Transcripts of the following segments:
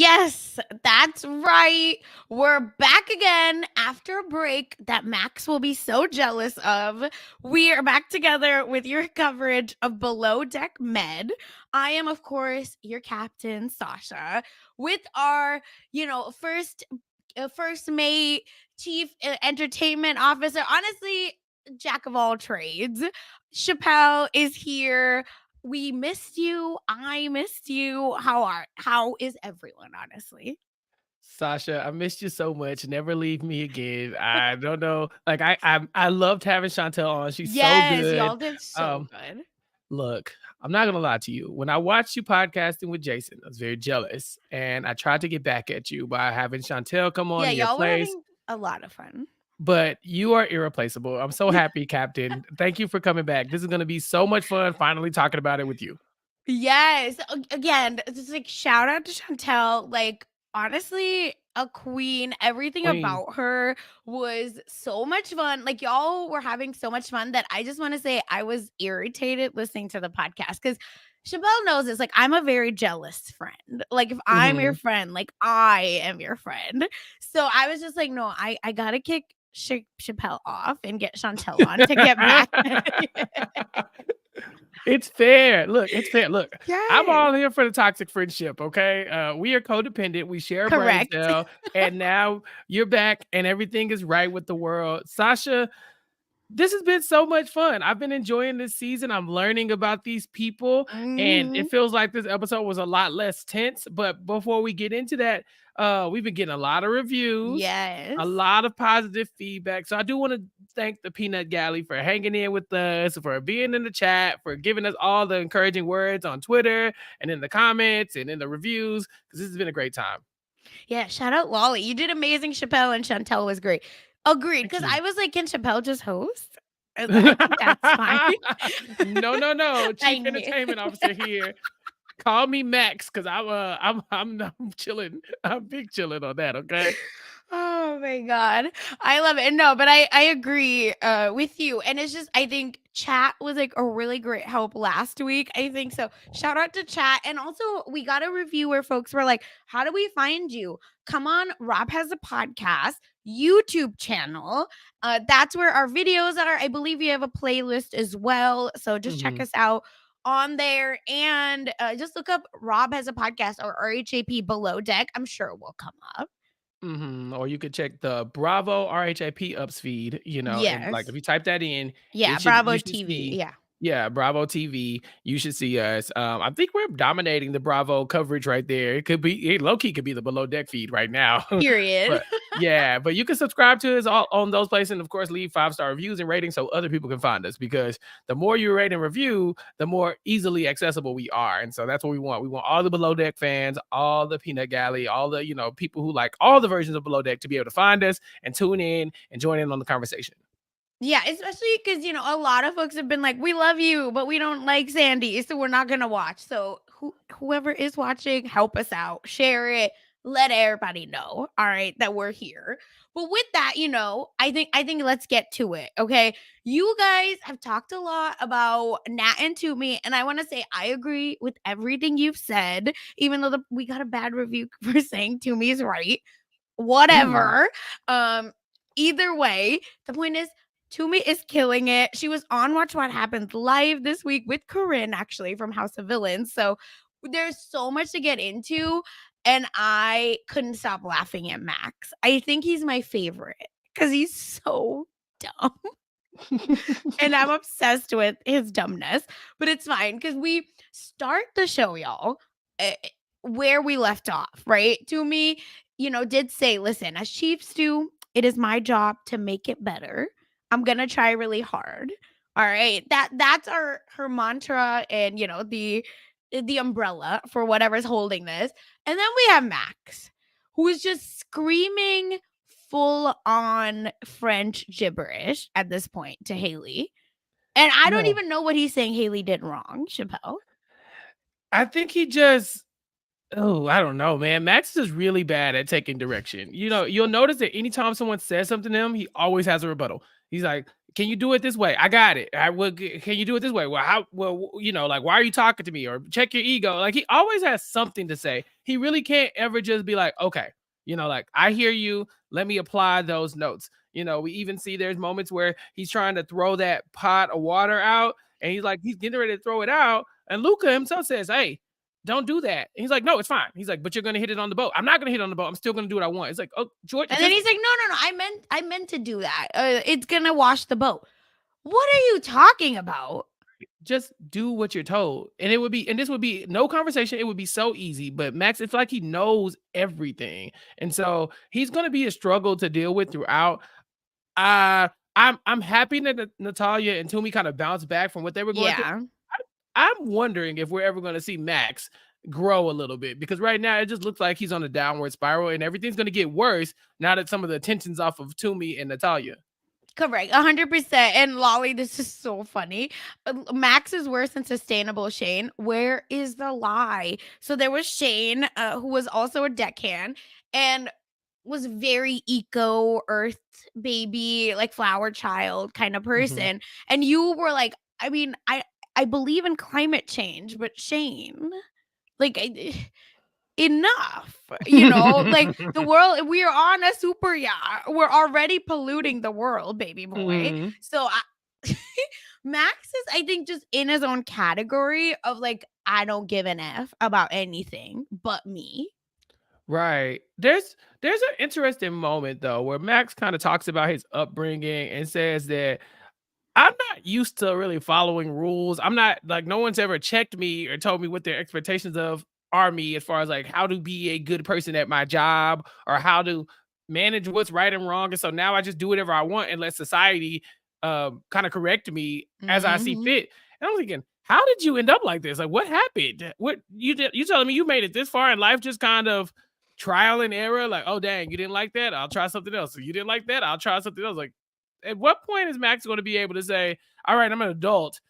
Yes, that's right. We're back again after a break that Max will be so jealous of. We are back together with your coverage of Below Deck Med. I am, of course, your captain, Sasha, with our, first mate, chief entertainment officer. Honestly, jack of all trades. Chappell is here. We missed you. I missed you. How is everyone, honestly? Sasha, I missed you so much. Never leave me again. I don't know. Like I loved having Chantel on. She's so Yes, good. y'all did so Um, good. Look, I'm not gonna lie to you. When I watched you podcasting with Jason, I was very jealous, and I tried to get back at you by having Chantel come on Yeah, in your y'all were place. having a lot of fun. But you are irreplaceable. I'm so happy, Captain. Thank you for coming back. This is gonna be so much fun. Finally talking about it with you, Yes. Again, just like shout out to Chantel. Like, honestly, a queen. Everything Queen. about her was so much fun. Like, y'all were having so much fun that I just want to say I was irritated listening to the podcast because Chappelle knows this. Like, I'm a very jealous friend. Like, if I'm your Mhm. friend, like, I am your friend. So I was just like, no, I got to kick Chappelle off and get Chantel on to get back. It's fair. Look, it's fair. Look, I'm Yes. all here for the toxic friendship, okay? We are codependent. We share a brain Correct. cell, and now you're back, and everything is right with the world. Sasha, this has been so much fun. I've been enjoying this season. I'm learning about these people, and it Mhm. feels like this episode was a lot less tense. But before we get into that, we've been getting a lot of reviews, Yes. a lot of positive feedback. So I do want to thank the Peanut Galley for hanging in with us, for being in the chat, for giving us all the encouraging words on Twitter and in the comments and in the reviews, because this has been a great time. Yeah, shout out Lolly. You did amazing, Chappelle, and Chantel was great. Agreed, Thank because you. I was like, "Can Chappelle just host?" I think that's fine. No, no, no. I Chief knew. Entertainment Officer here. Call me Max because I'm chilling. I'm big chilling on that. Okay. Oh my god. I love it. No, but I agree with you. And it's just I think chat was like a really great help last week. I think so. Shout out to chat. And also we got a review where folks were like, "How do we find you?" Come on, Rob has a podcast, YouTube channel. That's where our videos are. I believe we have a playlist as well. So just check Hmm. us out on there and just look up Rob has a podcast or RHAP Below Deck. I'm sure it will come up. Or you could check the Bravo RHAP ups feed. And like Yes. if you type that in, Yeah, you Bravo should TV. see. Yeah. Yeah, Bravo TV. You should see us. I think we're dominating the Bravo coverage right there. It low key could be the Below Deck feed right now. Period. But yeah, but you can subscribe to us all on those places, and of course, leave 5-star reviews and ratings so other people can find us. Because the more you rate and review, the more easily accessible we are, and so that's what we want. We want all the Below Deck fans, all the Peanut Galley, all the people who like all the versions of Below Deck to be able to find us and tune in and join in on the conversation. Yeah, especially because, a lot of folks have been like, we love you, but we don't like Sandy, so we're not going to watch. So, whoever is watching, help us out, share it, let everybody know, all right, that we're here. But with that, I think let's get to it, okay? You guys have talked a lot about Nat and Toomey, and I want to say I agree with everything you've said, even though we got a bad review for saying Toomey is right. Ooh, Whatever. Um, Either way, the point is Toomey is killing it. She was on Watch What Happens live this week with Corinne, actually, from House of Villains. So there's so much to get into, and I couldn't stop laughing at Max. I think he's my favorite because he's so dumb. And I'm obsessed with his dumbness, but it's fine because we start the show, y'all, where we left off, right? To me, did say, listen, as chiefs do, it is my job to make it better. I'm gonna try really hard. All right. That's her mantra and the umbrella for whatever's holding this. And then we have Max, who is just screaming full on French gibberish at this point to Haley. And I don't no, even know what he's saying Haley did wrong, Chappelle. I think he just. Oh, I don't know, man. Max is really bad at taking direction. You'll notice that anytime someone says something to him, he always has a rebuttal. He's like, "Can you do it this way? I got it. I will. Can you do it this way? Well, how? Well, like, why are you talking to me? Or check your ego." Like he always has something to say. he really can't ever just be like, okay, like I hear you. Let me apply those notes. We even see there's moments where he's trying to throw that pot of water out, and he's getting ready to throw it out, and Luca himself says, "Hey, don't do that." And he's like, "No, it's fine." He's like, "But you're gonna hit it on the boat." "I'm not gonna hit it on the boat. I'm still gonna do what I want." It's like, "Oh, George, And then just he's like, no, I meant to do that. It's gonna wash the boat. What are you talking about? just do what you're told." And this would be no conversation. It would be so easy. But Max, it's like he knows everything. And so he's gonna be a struggle to deal with throughout. I'm happy that Natalia and Toomey kind of bounced back from what they were going through. Yeah. I'm wondering if we're ever going to see Max grow a little bit, because right now it just looks like he's on a downward spiral, and everything's going to get worse now that some of the tensions off of Toomey and Natalia. Correct, 100%. And Lolly, this is so funny. Max is worse than sustainable Shane. Where is the lie? So there was Shane, who was also a deckhand and was very eco earth baby, like flower child kind of Mhm. person. And you were like, I mean, I believe in climate change, but Shane, like enough, like the world, we are on a super yacht, we're already polluting the world, baby boy. Mhm. So Max is, I think, just in his own category of like, I don't give an f about anything but me. Right. There's an interesting moment though where Max kind of talks about his upbringing and says that I'm not used to really following rules. I'm not like, no one's ever checked me or told me what their expectations of are me as far as like how to be a good person at my job or how to manage what's right and wrong. And so now I just do whatever I want and let society kind of correct me as I see Mhm. fit. And I'm thinking, how did you end up like this? Like what happened? What you did, you telling me you made it this far in life just kind of trial and error? Like, oh dang, you didn't like that? I'll try something else. You didn't like that? I'll try something else. Like, at what point is Max going to be able to say, all right, I'm an adult.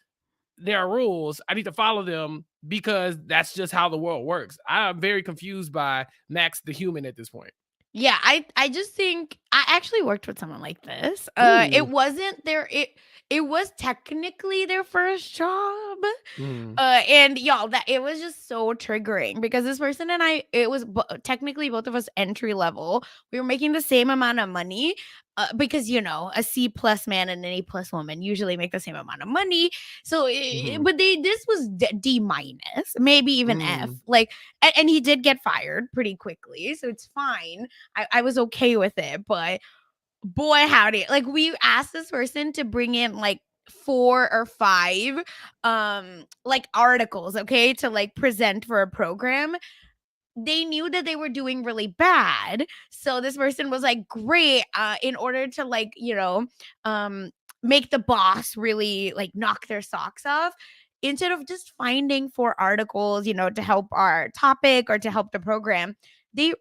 There are rules. I need to follow them because that's just how the world works. I'm very confused by Max the human at this point. Yeah, I just think I actually worked with someone like this. It Ooh. wasn't their it was technically their first job. Mm, And y'all, that it was just so triggering because this person and I, it was technically both of us entry level. We were making the same amount of money, because a C plus man and an A plus woman usually make the same amount of money. So, mhm, but this was D minus, maybe even F. mm. Like, and he did get fired pretty quickly, so it's fine. I was okay with it, but boy howdy, like we asked this person to bring in like 4 or 5 like articles, okay, to like present for a program. They knew that they were doing really bad, so this person was like, great, in order to like um make the boss really like knock their socks off, instead of just finding 4 articles to help our topic or to help the program, they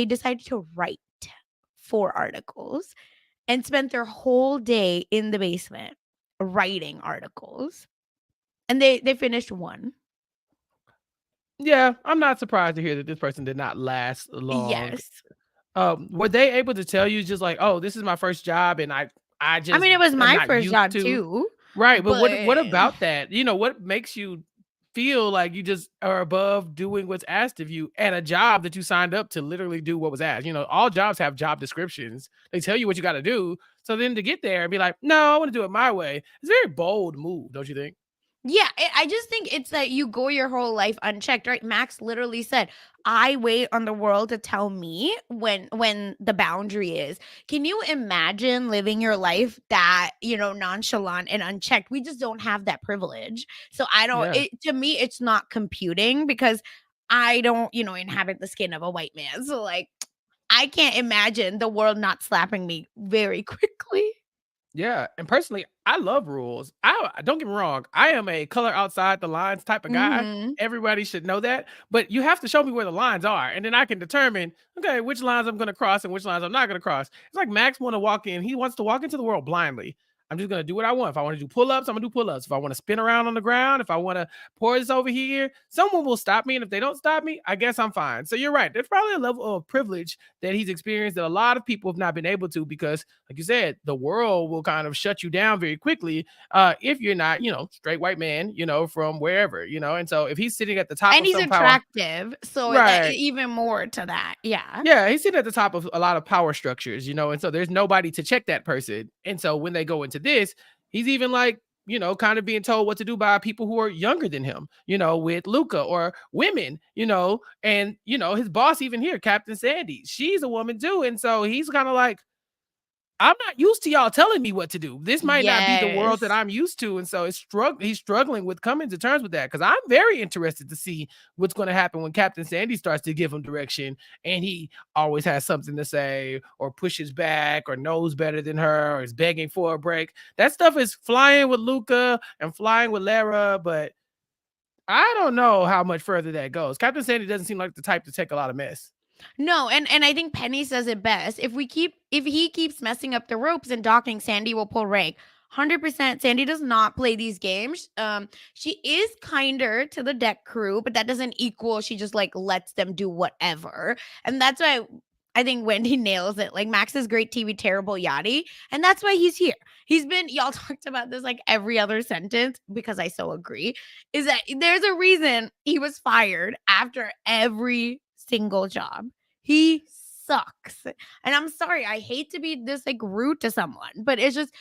decided to write 4 articles and spent their whole day in the basement writing articles. And they finished one. Yeah, I'm not surprised to hear that this person did not last long. Yes. Were they able to tell you just like, oh, this is my first job and I I just mean, it was am my not first used job to. too, Right, but but what about that? What makes you feel like you just are above doing what's asked of you at a job that you signed up to literally do what was asked? All jobs have job descriptions. They tell you what you got to do. So then to get there and be like, "No, I want to do it my way." It's a very bold move, don't you think? yeah, I just think it's that you go your whole life unchecked, right? Max literally said, "I wait on the world to tell me when the boundary is." Can you imagine living your life that, nonchalant and unchecked? We just don't have that privilege. So I don't Yeah. it to me it's not computing because I don't, inhabit the skin of a white man. So like I can't imagine the world not slapping me very quickly. Yeah, and personally, I love rules. I don't get me wrong, I am a color outside the lines type of guy. Mhm. Everybody should know that. But you have to show me where the lines are, and then I can determine, okay, which lines I'm gonna cross and which lines I'm not gonna cross. It's like Max wanna walk in, he wants to walk into the world blindly. I'm just gonna do what I want. If I want to do pull-ups, I'm gonna do pull-ups. If I want to spin around on the ground, if I want to pour this over here, someone will stop me. And if they don't stop me, I guess I'm fine. So you're right. There's probably a level of privilege that he's experienced that a lot of people have not been able to, because, like you said, the world will kind of shut you down very quickly if you're not, straight white man, from wherever, And so if he's sitting at the top And of he's some power, attractive, so that right? even more to that. Yeah. Yeah, he's sitting at the top of a lot of power structures, and so there's nobody to check that person. And so when they go into this, he's even like, kind of being told what to do by people who are younger than him, with Luca or women, and his boss even here, Captain Sandy, she's a woman too. And so he's kind of like, I'm not used to y'all telling me what to do. This might not be the world that Yes. I'm used to. And so he's struggling with coming to terms with that. Cause I'm very interested to see what's going to happen when Captain Sandy starts to give him direction and he always has something to say or pushes back or knows better than her or is begging for a break. That stuff is flying with Luca and flying with Lara, but I don't know how much further that goes. Captain Sandy doesn't seem like the type to take a lot of mess. No, and I think Penny says it best. If he keeps messing up the ropes and docking, Sandy will pull rank. 100%. Sandy does not play these games. She is kinder to the deck crew, but that doesn't equal she just like lets them do whatever. And that's why I think Wendy nails it. Like Max is great TV, terrible Yachty, and that's why he's here. He's been y'all talked about this like every other sentence because I so agree. Is that there's a reason he was fired after every single job. He sucks. And I'm sorry, I hate to be this like rude to someone, but it's just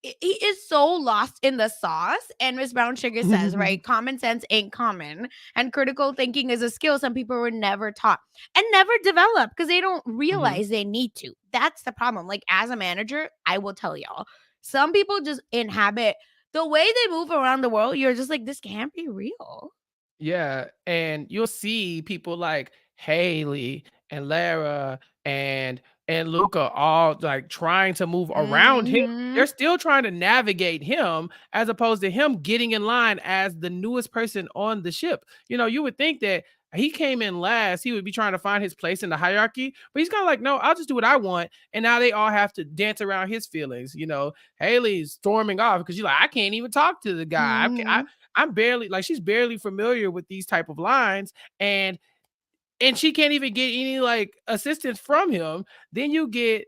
he is so lost in the sauce. And Miss Brown Sugar says, right, common sense ain't common. And critical thinking is a skill some people were never taught and never develop because they don't Mhm. realize they need to. That's the problem. Like, as a manager, I will tell y'all, some people just inhabit the way they move around the world. You're just like, this can't be real. Yeah, and you'll see people like Haley and Lara and Luca all like trying to move around him. Hmm. They're still trying to navigate him as opposed to him getting in line as the newest person on the ship. You would think that he came in last, he would be trying to find his place in the hierarchy, but he's kind of like, no, I'll just do what I want. And now they all have to dance around his feelings. Haley's storming off because she's like, I can't even talk to the guy. Hmm. I'm barely like she's barely familiar with these type of lines and she can't even get any like assistance from him. Then you get,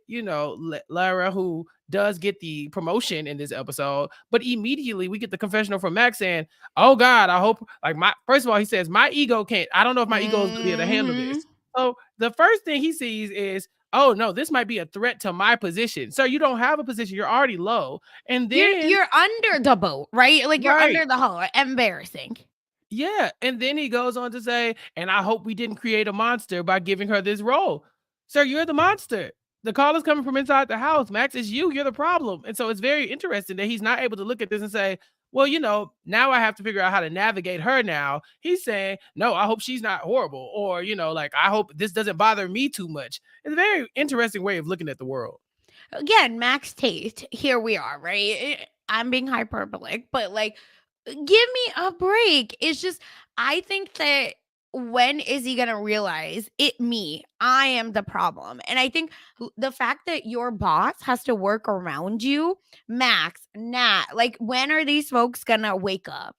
Lara, who does get the promotion in this episode, but immediately we get the confessional from Max saying, "Oh God, I hope like my first of all, he says my ego can't. I don't know if my ego is gonna be able to handle Hmm. this." So the first thing he sees is, "Oh no, this might be a threat to my position." So you don't have a position; you're already low, and then You're under the boat, right? Like you're right. under the hull. Embarrassing. Yeah, and then he goes on to say, "And I hope we didn't create a monster by giving her this role." Sir, you're the monster. The call is coming from inside the house. Max, it's you. You're the problem. And so it's very interesting that he's not able to look at this and say, well, now I have to figure out how to navigate her now. He's saying, no, I hope she's not horrible. Or, like, I hope this doesn't bother me too much. It's a very interesting way of looking at the world. Again, max taste. Here we are, right? I'm being hyperbolic, but like, give me a break. It's just, I think that when is he gonna realize I am the problem? And I think the fact that your boss has to work around you, Max, Nat, like, when are these folks gonna wake up?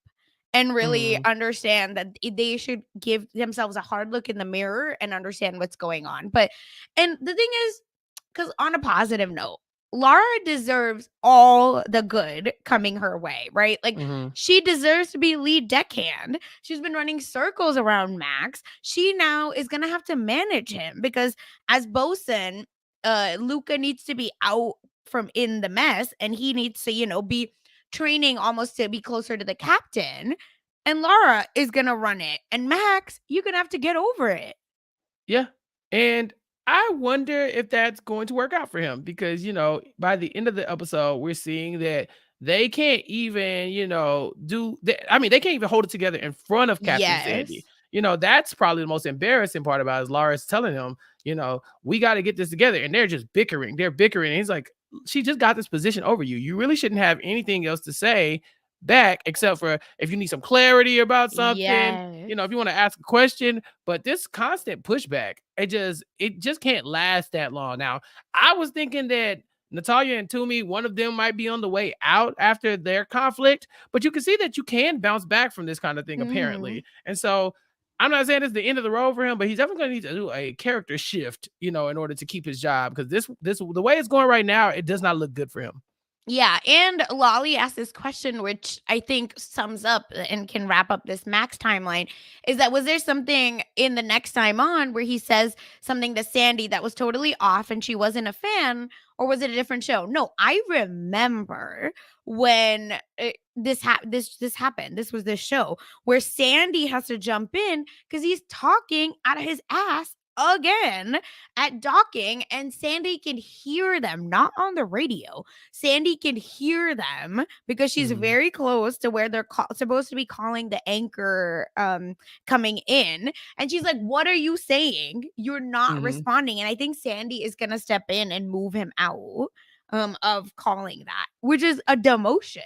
And really Mhm. understand that they should give themselves a hard look in the mirror and understand what's going on. But, and the thing is, because on a positive note, Laura deserves all the good coming her way, right? Like Mhm. she deserves to be lead deckhand. She's been running circles around Max. She now is gonna have to manage him because as bosun, Luca needs to be out from in the mess and he needs to, be training almost to be closer to the captain. And Laura is gonna run it. And Max, you're gonna have to get over it. Yeah. And I wonder if that's going to work out for him because, by the end of the episode, we're seeing that they can't even, they can't even hold it together in front of Captain Sandy. Yes. That's probably the most embarrassing part about it is Laura's telling him, we got to get this together. And they're just bickering. They're bickering. And he's like, she just got this position over you. You really shouldn't have anything else to say back except for if you need some clarity about something, Yes. if you want to ask a question, but this constant pushback, it just can't last that long. Now, I was thinking that Natalia and Toomey, one of them might be on the way out after their conflict, but you can see that you can bounce back from this kind of thing, Mhm. apparently. And so I'm not saying it's the end of the road for him, but he's definitely going to need to do a character shift, in order to keep his job, because this the way it's going right now, it does not look good for him. Yeah, and Lolly asked this question, which I think sums up and can wrap up this Max timeline. Is that was there something in the next time on where he says something to Sandy that was totally off and she wasn't a fan, or was it a different show? No, I remember when this happened. This was this show where Sandy has to jump in because he's talking out of his ass again at docking, and Sandy can hear them, not on the radio. Sandy can hear them because she's Mhm. very close to where they're supposed to be calling the anchor coming in. And she's like, "What are you saying? You're not Mhm. responding." And I think Sandy is going to step in and move him out of calling that, which is a demotion.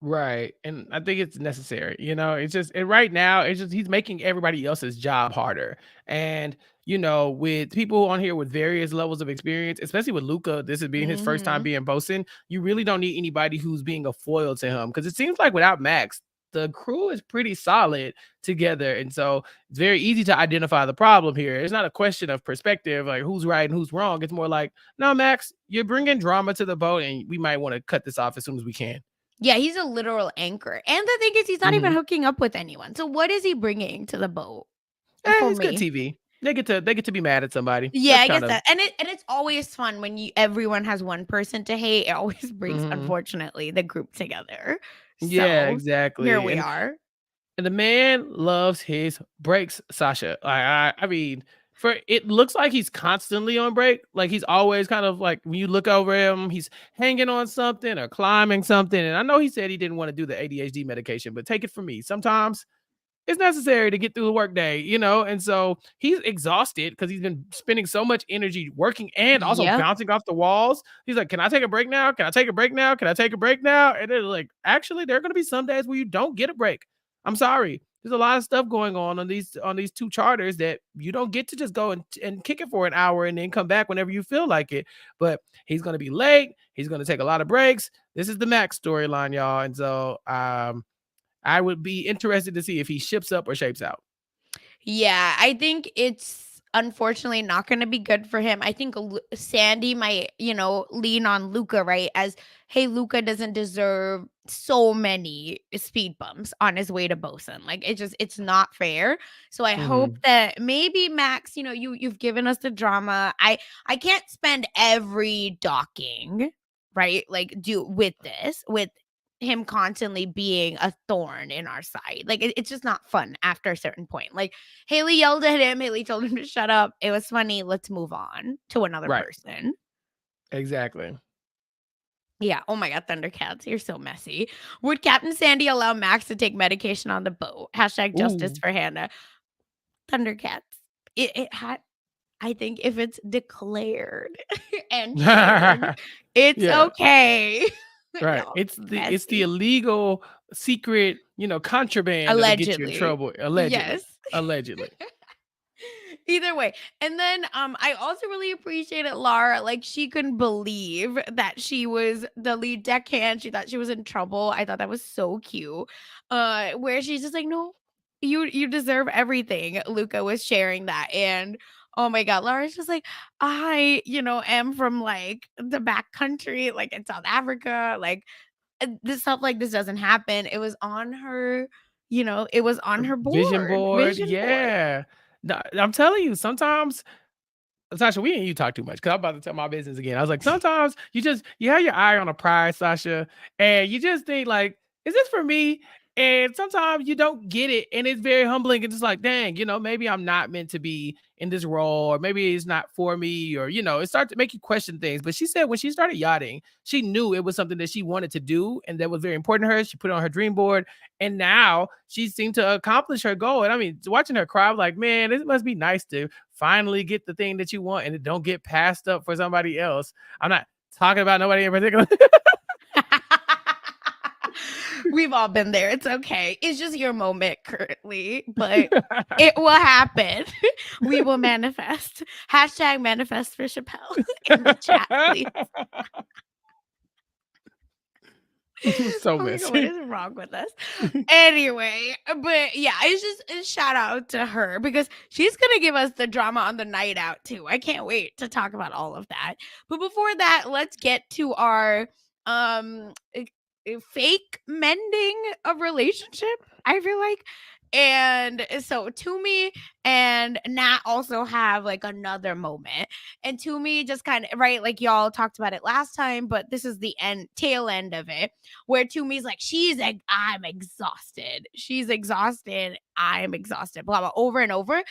Right. And I think it's necessary. It's just, and right now, it's just he's making everybody else's job harder. And, with people on here with various levels of experience, especially with Luca, this is being his first time Mhm. being bosun, you really don't need anybody who's being a foil to him. Cause it seems like without Max, the crew is pretty solid together. And so it's very easy to identify the problem here. It's not a question of perspective, like who's right and who's wrong. It's more like, no, Max, you're bringing drama to the boat and we might want to cut this off as soon as we can. Yeah, he's a literal anchor. And the thing is, he's not even Mhm. hooking up with anyone. So what is he bringing to the boat for It's good me? TV. They get to be mad at somebody. Yeah, That's I guess kind of that, and it's always fun when everyone has one person to hate. It always brings, mhm. unfortunately, the group together. Yeah, So here exactly. we And are. and the man loves his breaks, Sasha. I mean, for it looks like he's constantly on break. Like he's always kind of like when you look over him, he's hanging on something or climbing something. And I know he said he didn't want to do the ADHD medication, but take it from me. Sometimes it's necessary to get through the workday. And so he's exhausted because he's been spending so much energy working and also Yep. bouncing off the walls. He's like, "Can I take a break now? Can I take a break now? Can I take a break now?" And they're like, "Actually, there are going to be some days where you don't get a break. I'm sorry. There's a lot of stuff going on these two charters that you don't get to just go and kick it for an hour and then come back whenever you feel like it. But he's going to be late. He's going to take a lot of breaks. This is the Max storyline, y'all. And so I would be interested to see if he ships up or shapes out. Yeah, I think it's unfortunately not going to be good for him. I think Sandy might, lean on Luca, right? As, hey, Luca doesn't deserve so many speed bumps on his way to Bosun. Like it's not fair. So I hope Mhm. that maybe Max, you've given us the drama. I can't spend every docking, right? Like do with this with him constantly being a thorn in our side. Like it's just not fun after a certain point. Like Haley yelled at him. Haley told him to shut up. It was funny. Let's move on to another Right. person. Exactly. Yeah. Oh my God, Thundercats. You're so messy. Would Captain Sandy allow Max to take medication on the boat? Hashtag justice Ooh. for Hannah. Thundercats. It had, I think if it's declared and shared, it's Yeah. okay. Right. Y'all It's the messy. illegal secret, contraband that'll get you in Allegedly. trouble. Yes. Allegedly. Allegedly. Either way. And then I also really appreciated Lara. Like she couldn't believe that she was the lead deckhand. She thought she was in trouble. I thought that was so cute. Where she's just like, no, you deserve everything. Luca was sharing that. And oh my God, Lara's just like, I, am from like the back country, like in South Africa. Like this stuff like this doesn't happen. It was on her, it was on her Vision board, board. vision board. Yeah. No, I'm telling you, sometimes Sasha, we and you talk too much because I'm about to tell my business again. I was like, sometimes you have your eye on a prize, Sasha, and you just think like, is this for me? And sometimes you don't get it, and it's very humbling. And it's like, dang, maybe I'm not meant to be in this role, or maybe it's not for me, or it starts to make you question things. But she said when she started yachting, she knew it was something that she wanted to do, and that was very important to her. She put it on her dream board, and now she seemed to accomplish her goal. And I mean, watching her cry, I was like, man, this must be nice to finally get the thing that you want and it don't get passed up for somebody else. I'm not talking about nobody in particular. We've all been there. It's okay. It's just your moment currently, but it will happen. We will manifest. Hashtag manifest for Chappelle in the chat, please. So Oh my God, what messy. is wrong with us? Anyway, but yeah, it's just a shout out to her because she's gonna give us the drama on the night out too. I can't wait to talk about all of that. But before that, let's get to our um fake mending of relationship, I feel like. And so Toomey and Nat also have like another moment. And Toomey just kind of, right, like y'all talked about it last time, but this is the tail end of it, where Toomey's like, I'm exhausted. She's exhausted. I'm exhausted. Blah blah over and over.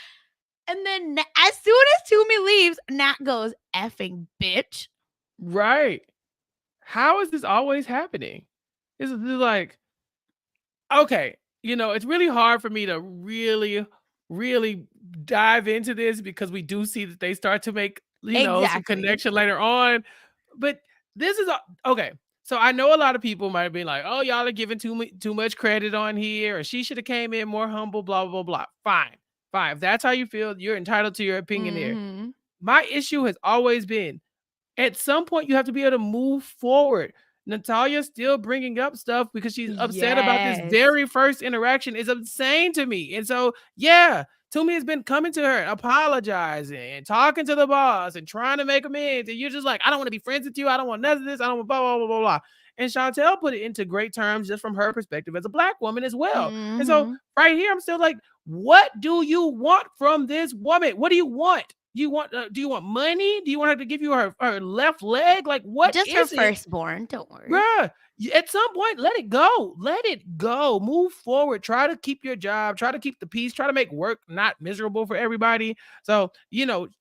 And then as soon as Toomey leaves, Nat goes, effing bitch. Right. How is this always happening? This is like, okay, it's really hard for me to really, really dive into this because we do see that they start to make, some Exactly. connection later on. But this is okay. So I know a lot of people might be like, "Oh, y'all are giving too much credit on here, or she should have came in more humble." Blah blah blah. Fine, fine. If that's how you feel, you're entitled to your opinion there. Mm-hmm. My issue has always been at some point you have to be able to move forward. Natalia's still bringing up stuff because she's upset about this Yes. very first interaction is insane to me. And so, yeah, Toomey has been coming to her, apologizing and talking to the boss and trying to make amends. And you're just like, I don't want to be friends with you. I don't want none of this. I don't want blah, blah, blah, blah, blah. And Chantel put it into great terms just from her perspective as a Black woman as well. And so, Mm-hmm. right here, I'm still like, what do you want from this woman? What do you want? Do you want money? Do you want her to give you her left leg? Like, what Just her is it? firstborn. Don't worry. Bruh, at some point, let it go. Let it go. Move forward. Try to keep your job. Try to keep the peace. Try to make work not miserable for everybody. So,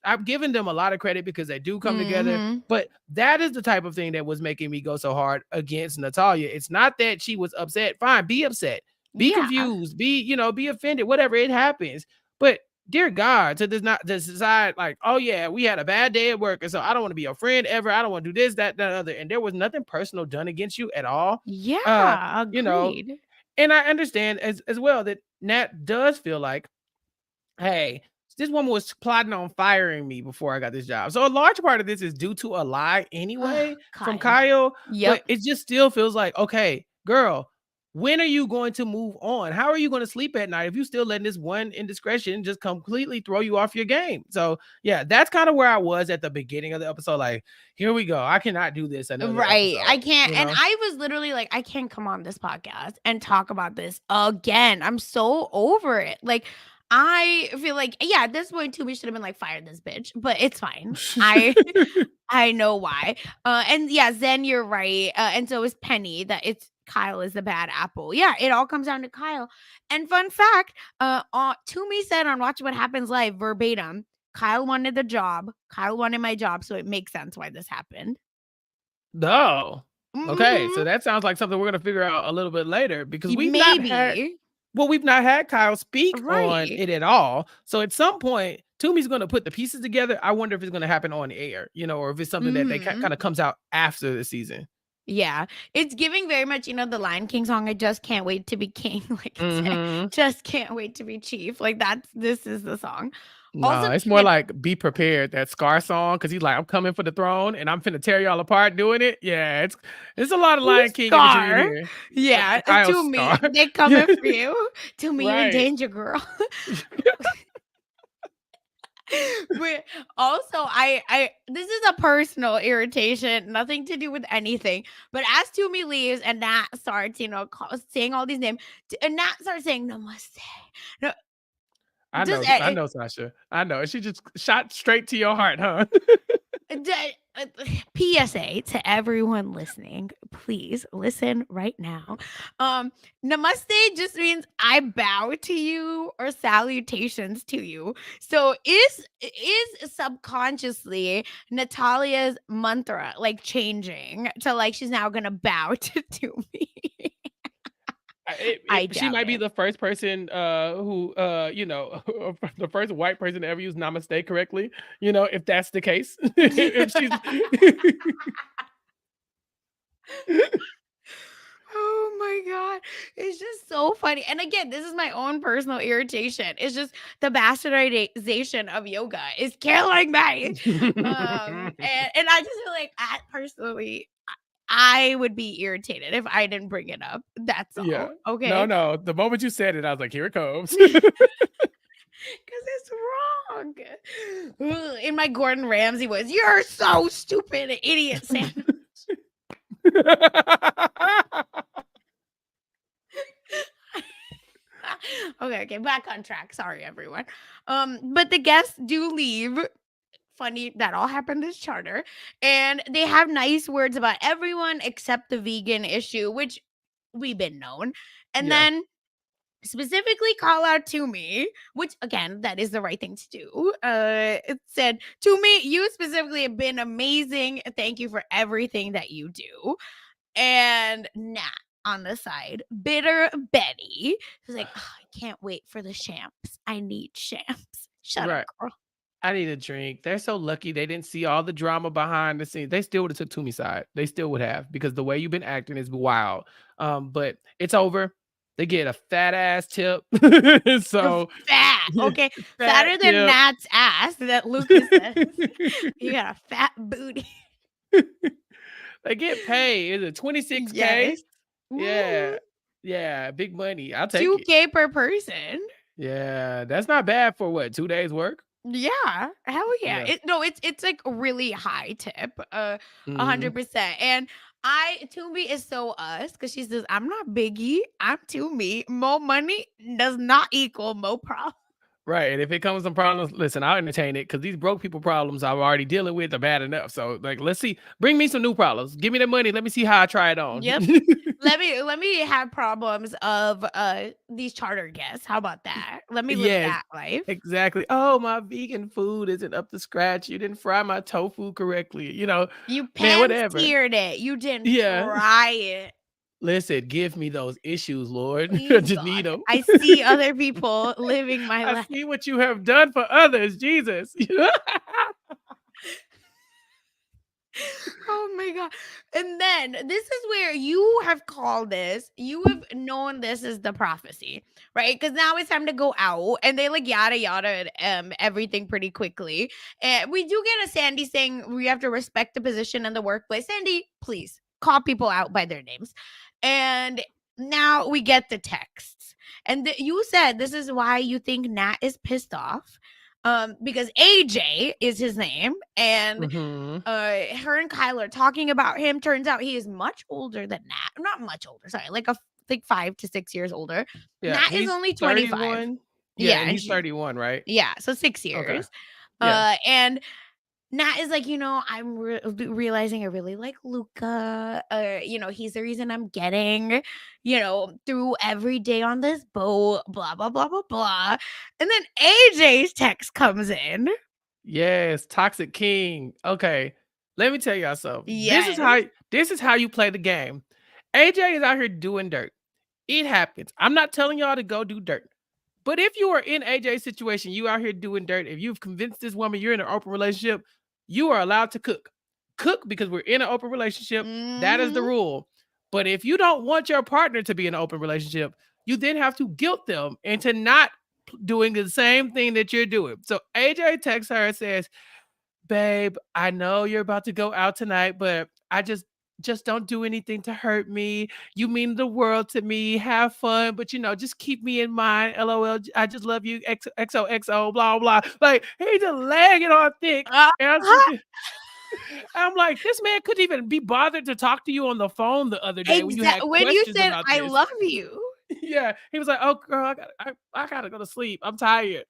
I've given them a lot of credit because they do come together. Mm-hmm. But that is the type of thing that was making me go so hard against Natalia. It's not that she was upset. Fine, be upset. Be Yeah. confused. Be offended. Whatever, it happens. But dear God, to not decide like, oh yeah, we had a bad day at work, and so I don't want to be your friend ever. I don't want to do this, that, other. And there was nothing personal done against you at all. Yeah. You know, Agreed. and I understand as well that Nat does feel like, hey, this woman was plotting on firing me before I got this job. So a large part of this is due to a lie anyway from Kyle. Kyle, but Yep. it just still feels like, okay, girl, when are you going to move on? How are you going to sleep at night if you still letting this one indiscretion just completely throw you off your game? So yeah, that's kind of where I was at the beginning of the episode. Like, here we go. I cannot do this another Right. I episode. can't. And I was literally like, I can't come on this podcast and talk about this again. I'm so over it. Like, I feel like, yeah, at this point, too, we should have been like, fire this bitch, but it's fine. I know why. And yeah, Zen, you're right. And so is Penny that it's Kyle is the bad apple. Yeah, it all comes down to Kyle. And fun fact, Toomey said on Watch What Happens Live verbatim, Kyle wanted the job. Kyle wanted my job, so it makes sense why this happened. No. Okay, so Mhm. that sounds like something we're gonna figure out a little bit later because Maybe. we've not had Kyle speak on Right. it at all. So at some point, Toomey's gonna put the pieces together. I wonder if it's gonna happen on air, or if it's something that they Mhm. kind of comes out after the season. Yeah. It's giving very much, the Lion King song, I just can't wait to be king. Like it's Mhm. just can't wait to be chief. Like this is the song. Also, No, it's more like "Be Prepared," that Scar song, because he's like, "I'm coming for the throne, and I'm finna tear y'all apart doing it." Yeah, it's a lot of Lion who's King imagery in Scar? here. Yeah, Kyle's to me, Scar. they Yeah, coming for you. To me, you're in right. danger, girl. But also, I this is a personal irritation, nothing to do with anything. But as Toomey leaves and Nat starts, saying all these names, and Nat starts saying namaste. No, just I know, Sasha. I know. She just shot straight to your heart, huh? PSA to everyone listening, please listen right now. Namaste just means I bow to you or salutations to you. So is subconsciously Natalia's mantra like changing to like she's now gonna bow to me? I She doubt might be it. the first person who the first white person to ever use namaste correctly, if that's the case. If she's Oh my God. It's just so funny. And again, this is my own personal irritation. It's just the bastardization of yoga is killing me. And I just feel like I personally I would be irritated if I didn't bring it up. That's Yeah. all. No, Okay. no. The moment you said it, I was like, here it comes. Because it's wrong. Ugh, in my Gordon Ramsay voice, you're so stupid, idiot, Sam. Okay, back on track. Sorry, everyone. But the guests do leave. Funny that all happened this charter, and they have nice words about everyone except the vegan issue, which we've been known. And Yeah. then specifically call out to me, which again, that is the right thing to do. It said to me, you specifically have been amazing. Thank you for everything that you do. And Nat on the side, bitter Betty, who's like, "Oh, I can't wait for the champs. I need champs. Shut up, Right. girl." I need a drink. They're so lucky they didn't see all the drama behind the scenes. They still would have took Toomey's side. They still would have because the way you've been acting is wild. But it's over. They get a fat ass tip. So Fat, okay, fat fatter than tip. Nat's ass. That Lucas says. You got a fat booty. They get paid. Is it 26K? Yes. Yeah. Yeah. Big money. I'll take it. 2K per person. Yeah. That's not bad for what? 2 days work? Yeah, hell yeah. Yeah. It's like a really high tip, Mhm. 100%. And Toomey is so us because she says, "I'm not Biggie, I'm Toomey. More money does not equal more problem." Right, and if it comes to problems, listen, I'll entertain it because these broke people problems I'm already dealing with are bad enough. So, like, let's see. Bring me some new problems. Give me the money. Let me see how I try it on. Yep. Let me have problems of these charter guests. How about that? Let me live Yes, that life. exactly. Oh, my vegan food isn't up to scratch. You didn't fry my tofu correctly. You Man, pan whatever. seared it. You didn't Yeah. fry it. Listen, give me those issues, Lord. I Please, just God. need them. I see other people living my I life. see what you have done for others, Jesus. Oh my God. And then this is where you have called this, you have known this is the prophecy, right? Because now it's time to go out and they like yada yada everything pretty quickly. And we do get a Sandy saying we have to respect the position in the workplace. Sandy, please call people out by their names. And now we get the texts. And you said this is why you think Nat is pissed off. Because AJ is his name, and Mhm. her and Kyle are talking about him. Turns out he is much older than Nat. Not much older, sorry, like 5 to 6 years older. Yeah, Nat is he's only 25. 31. Yeah, Yeah, and and he's she 31, right? yeah, so 6 Okay. years. Yeah. And Nat is like, I'm realizing I really like Luca. He's the reason I'm getting, through every day on this boat, blah, blah, blah, blah, blah. And then AJ's text comes in. Yes, Toxic King. Okay. Let me tell y'all something. Yes. This is how you play the game. AJ is out here doing dirt. It happens. I'm not telling y'all to go do dirt. But if you are in AJ's situation, you out here doing dirt, if you've convinced this woman you're in an open relationship, you are allowed to cook. Cook because we're in an open relationship. That is the Mhm. rule. But if you don't want your partner to be in an open relationship, you then have to guilt them into not doing the same thing that you're doing. So AJ texts her and says, "Babe, I know you're about to go out tonight, but I just don't do anything to hurt me. You mean the world to me. Have fun, but just keep me in mind. LOL. I just love you. XOXO, blah blah." Like he's just laying it on thick. And Uh-huh. I'm like, this man couldn't even be bothered to talk to you on the phone the other day when you had When you questions said, about "I this. love you." Yeah, he was like, "Oh, girl, I gotta go to sleep. I'm tired."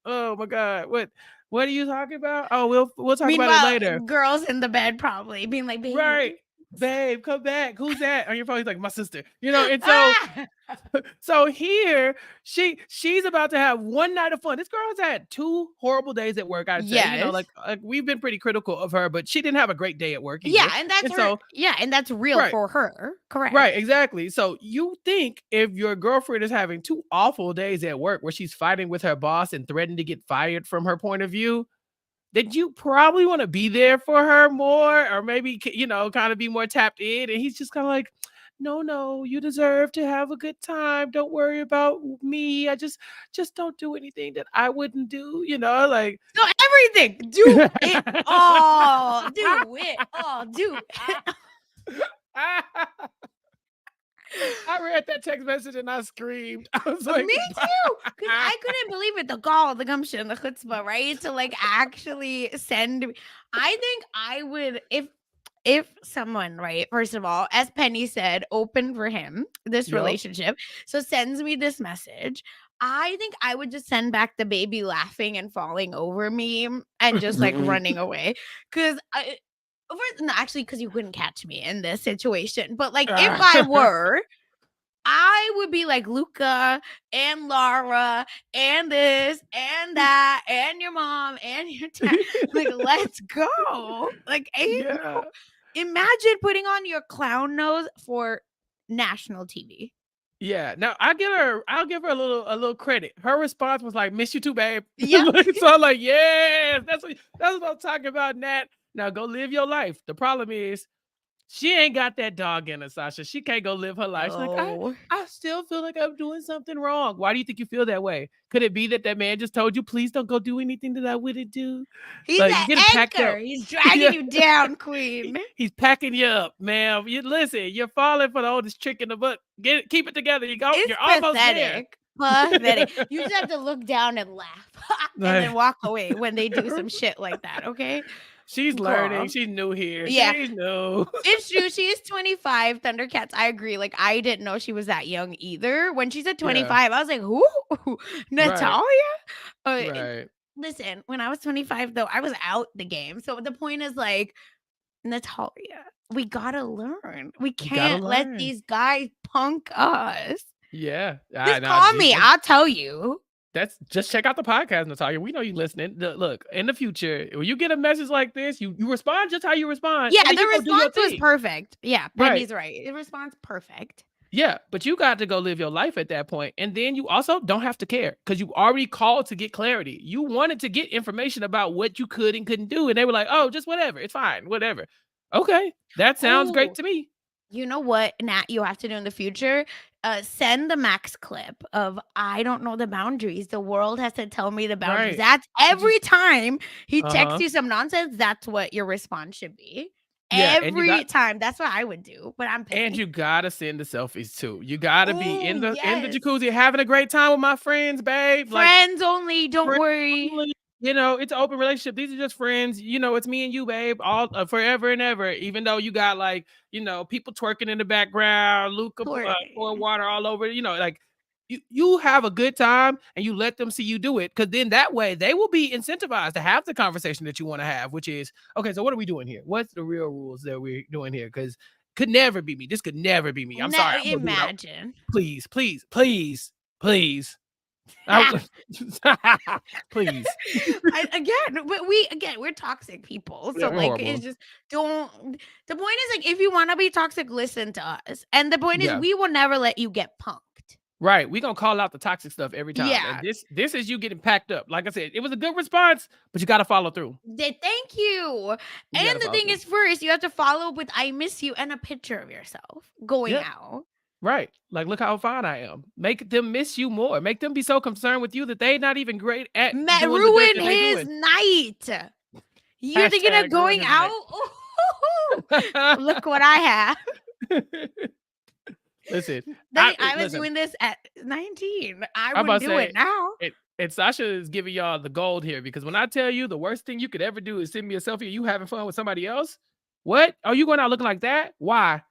Oh my god, what are you talking about? Oh, we'll talk about it Meanwhile, later. girls in the bed probably being like, "Babe." Right, babe, come back. Who's that on your phone? He's like, "My sister." And so Ah! here she's about to have one night of fun. This girl has had 2 horrible days at work. I'd say, Yes. like we've been pretty critical of her, but she didn't have a great day at work Yeah, either. and that's And her so, yeah, and that's real right. for her. Correct. Right, exactly. So you think if your girlfriend is having 2 awful days at work where she's fighting with her boss and threatening to get fired from her point of view, that you probably want to be there for her more, or maybe kind of be more tapped in. And he's just kind of like, no, you deserve to have a good time. Don't worry about me. I just don't do anything that I wouldn't do, like So everything, do it all. Do it all. Do it. I read that text message and I screamed. I was like, Me too, because I couldn't believe it. The gall, the gumption, the chutzpah, right? To like actually send. I think I would if someone, right, first of all, as Penny said, open for him this yup. relationship, so sends me this message. I think I would just send back the baby laughing and falling over meme and just like running away. Cause I no, actually, because you couldn't catch me in this situation. But like if I were, I would be like Luca and Laura and this and that and your mom and your dad. Like, let's go. Like, ain't Yeah. no. Imagine putting on your clown nose for national TV. Yeah. Now I'll give her a little credit. Her response was like, "Miss you too, babe." Yep. So I'm like, yes, that's what I'm talking about, Nat. Now go live your life. The problem is she ain't got that dog in her, Sasha. She can't go live her life. She's like, No. I still feel like I'm doing something wrong. Why do you think you feel that way? Could it be that that man just told you, please don't go do anything that I wouldn't do? He's Like, you're an getting packed anchor. up. He's dragging Yeah. you down, queen. He's packing you up, ma'am. You listen, you're falling for the oldest trick in the book. Keep it together. It's You're almost pathetic. Pathetic. You just have to look down and laugh and there. then walk away when they do some shit like that, okay? She's learning. Girl. She's new here. Yeah. She's new. It's true. She is 25. Thundercats. I agree. Like, I didn't know she was that young either. When she said 25, I was like, who? Natalia? Right. Listen, when I was 25, though, I was out the game. So the point is, like, Natalia, we gotta learn. We You gotta can't let learn. these guys punk us. Yeah. Just call me. I'll tell you. That's just check out the podcast, Natalia. We know you listening. Look, in the future, when you get a message like this, you respond just how you respond. Yeah, and then the you go do your response was thing. perfect. Yeah, Right. Penny's right. The response perfect. Yeah, but you got to go live your life at that point. And then you also don't have to care because you already called to get clarity. You wanted to get information about what you could and couldn't do. And they were like, oh, just whatever. It's fine. Whatever. Okay. That sounds great to me. You know what, Nat, you have to do in the future? Send the Max clip of I don't know the boundaries. The world has to tell me the boundaries. Right. That's every time he texts Uh-huh. you some nonsense, that's what your response should be. Yeah, and Every time. That's what I would do. But I'm and Penny. you gotta send the selfies too. You gotta be in Ooh, the yes. jacuzzi having a great time with my friends, babe. Friends only, don't friends worry. only. It's an open relationship. These are just friends. It's me and you, babe, all forever and ever. Even though you got people twerking in the background, Luca pouring Twerking. water all over. You have a good time and you let them see you do it, because then that way they will be incentivized to have the conversation that you want to have, which is, okay, so what are we doing here? What's the real rules that we're doing here? Because could never be me. This could never be me. I'm sorry. Imagine. Please, please, please, please. Please. We're toxic people. So Yeah, we're horrible. it's just don't. The point is, like, if you want to be toxic, listen to us. And the point is, we will never let you get punked. Right. We're gonna call out the toxic stuff every time. Yeah. And this is you getting packed up. Like I said, it was a good response, but you gotta follow through. Thank you. You And gotta the follow thing through. is, first you have to follow up with "I miss you" and a picture of yourself going Yep. out. Right. Like, look how fine I am. Make them miss you more. Make them be so concerned with you that they not even great at doing the best Ruin that they his doing. night. You're thinking of Hashtag ruin going his out? night. Look what I have. Listen, I was doing this at 19. I wouldn't do it now. And Sasha is giving y'all the gold here, because when I tell you the worst thing you could ever do is send me a selfie of you having fun with somebody else. What? Are you going out looking like that? Why?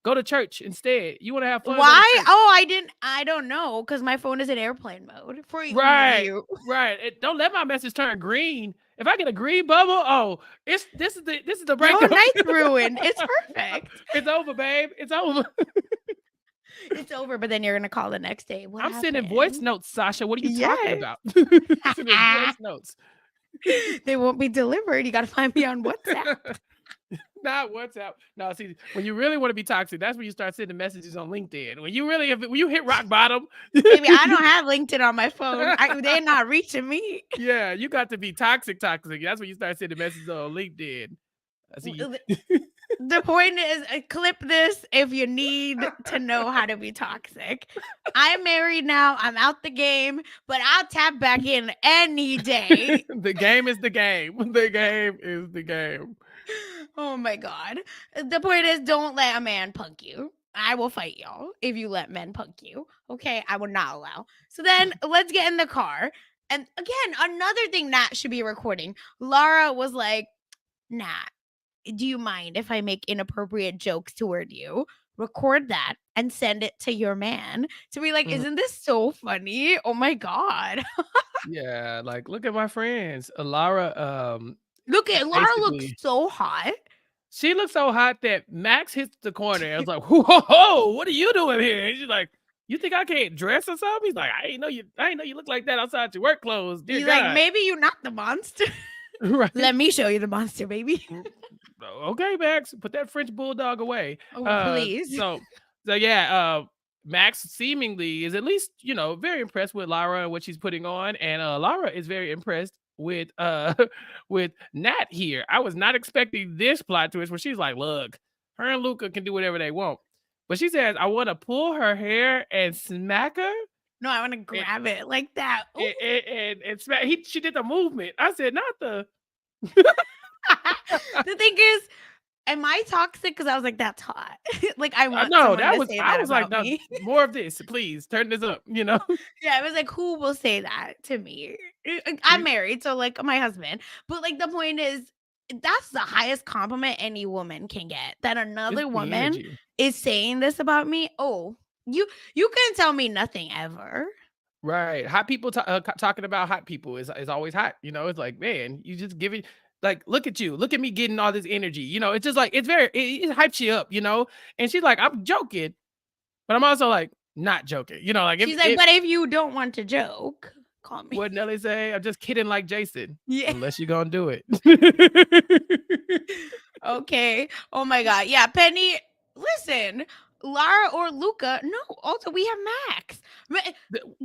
Go to church instead. You want to have fun? Why? Oh, I don't know, because my phone is in airplane mode for you. Right. Don't let my message turn green. If I get a green bubble, this is the breakup. Your night's ruined. It's perfect. It's over, babe. It's over. It's over, but then you're gonna call the next day. I'm sending voice notes, Sasha. What are you talking about? Sending voice notes. They won't be delivered. You gotta find me on WhatsApp. Not WhatsApp. No, see, when you really want to be toxic, that's when you start sending messages on LinkedIn. When you hit rock bottom. Maybe I don't have LinkedIn on my phone. They're not reaching me. Yeah, you got to be toxic. That's when you start sending messages on LinkedIn. I see you. The point is, clip this if you need to know how to be toxic. I'm married now. I'm out the game, but I'll tap back in any day. The game is the game. The game is the game. Oh my God. The point is, don't let a man punk you. I will fight y'all if you let men punk you. Okay. I will not allow. So then let's get in the car. And again, another thing Nat should be recording. Lara was like, Nat, do you mind if I make inappropriate jokes toward you? Record that and send it to your man to be like, Mhm. isn't this so funny? Oh my God. Yeah, like look at my friends. Lara, Look at Lara looks basically, so hot. she looked so hot that Max hits the corner. I was like, whoa, what are you doing here? And she's like, you think I can't dress or something? He's like, I ain't know you look like that outside your work clothes. Dear He's like, God. maybe you're not the monster. Right. Let me show you the monster, baby. Okay, Max, put that French bulldog away. Oh, please. So yeah, Max seemingly is at least, very impressed with Lara and what she's putting on, and Lara is very impressed with with Nat here. I was not expecting this plot twist where she's like, look, her and Luca can do whatever they want. But she says, I want to pull her hair and smack her. No, I want to And grab it like that. Ooh. and smack. She did the movement. I said, not the. The thing is, am I toxic? Because I was like, that's hot. Like, I want No, someone to say I that was like, about no, me. more of this, please. Turn this up, Yeah, I was like, who will say that to me? I'm You- married, so like my husband. But like the point is, that's the highest compliment any woman can get. That It's another the woman energy. is saying this about me. Oh, you can tell me nothing ever. Right. Hot people talking about hot people is always hot. It's like, man, you just give it like, look at you. Look at me getting all this energy. It's just like, it hypes you up. And she's like, I'm joking, but I'm also like, not joking. Like She's like, if but if you don't want to joke, call me. what Nelly say, I'm just kidding like Jason. Yeah. Unless you're gonna do it. Okay. Oh my God. Yeah, Penny. Listen, Lara or Luca. No. Also, we have Max.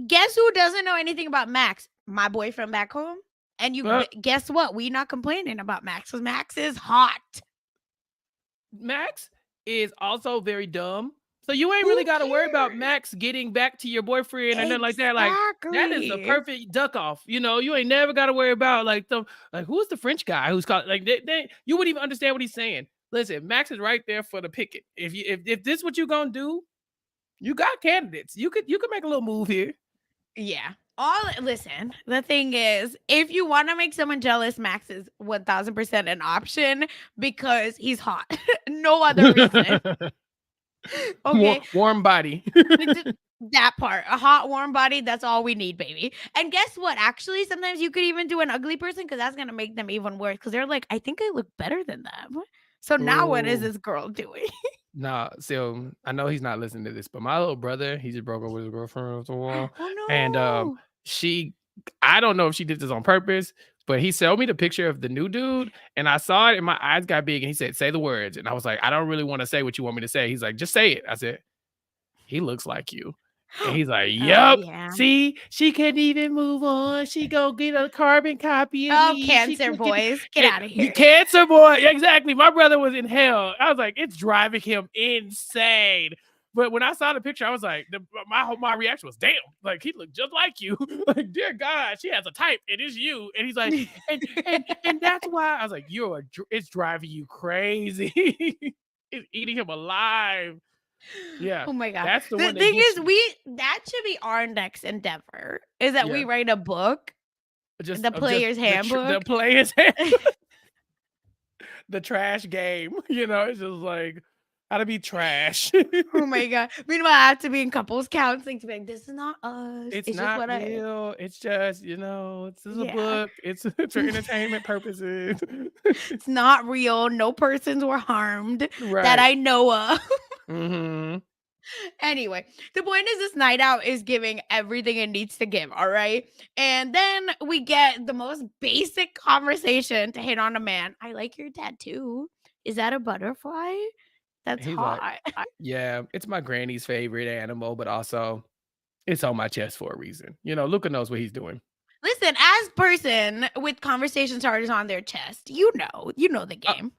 Guess who doesn't know anything about Max? My boyfriend back home. And Well, guess what? We not complaining about Max because Max is hot. Max is also very dumb. So you ain't really Who got to worry about cares? Max getting back to your boyfriend and nothing like that. Like that is the Exactly. perfect duck off. You ain't never got to worry about like who's the French guy who's called like you wouldn't even understand what he's saying. Listen, Max is right there for the picket. If this what you gonna do, you got candidates. You could make a little move here. Yeah. Listen, the thing is, if you want to make someone jealous, Max is 1000% an option because he's hot. No other reason. Okay. Warm body. That part, a hot, warm body, that's all we need, baby. And guess what? Actually, sometimes you could even do an ugly person because that's going to make them even worse because they're like, I think I look better than them. So now what is Ooh. this girl doing? Nah, so I know he's not listening to this, but my little brother, he just broke up with his girlfriend after a while. And Oh no. she I don't know if she did this on purpose, but he showed me the picture of the new dude, and I saw it and my eyes got big and he said, say the words. And I was like, I don't really want to say what you want me to say. He's like, just say it. I said, he looks like you. And he's like, Oh, yup. yeah. See, she couldn't even move on. She go get a carbon copy of Oh, me. She cancer couldn't get boys. Get out of you here. cancer boy. Exactly. My brother was in hell. I was like, it's driving him insane. But when I saw the picture, I was like, my reaction was, damn, like he looked just like you. Like, dear God, she has a type, and it's you. And he's like, and that's why I was like, it's driving you crazy. It's eating him alive. Yeah, Oh my God. that's the The one that thing gets is, you. that should be our next endeavor is that Yeah, we write a book, just the of just player's the handbook. players, the trash game. It's just like how to be trash. Oh my God. Meanwhile, I have to be in couples counseling to be like, this is not us. It's It's just not what I, real. It's just this is a yeah. book. It's for entertainment purposes. It's not real. No persons were harmed that Right. I know of. Hmm. Anyway, the point is this night out is giving everything it needs to give, all right? And then we get the most basic conversation to hit on a man. I like your tattoo. Is that a butterfly? That's He's like, hot. yeah, it's my granny's favorite animal, but also it's on my chest for a reason. Luca knows what he's doing. Listen, as person with conversation starters on their chest, you know the game.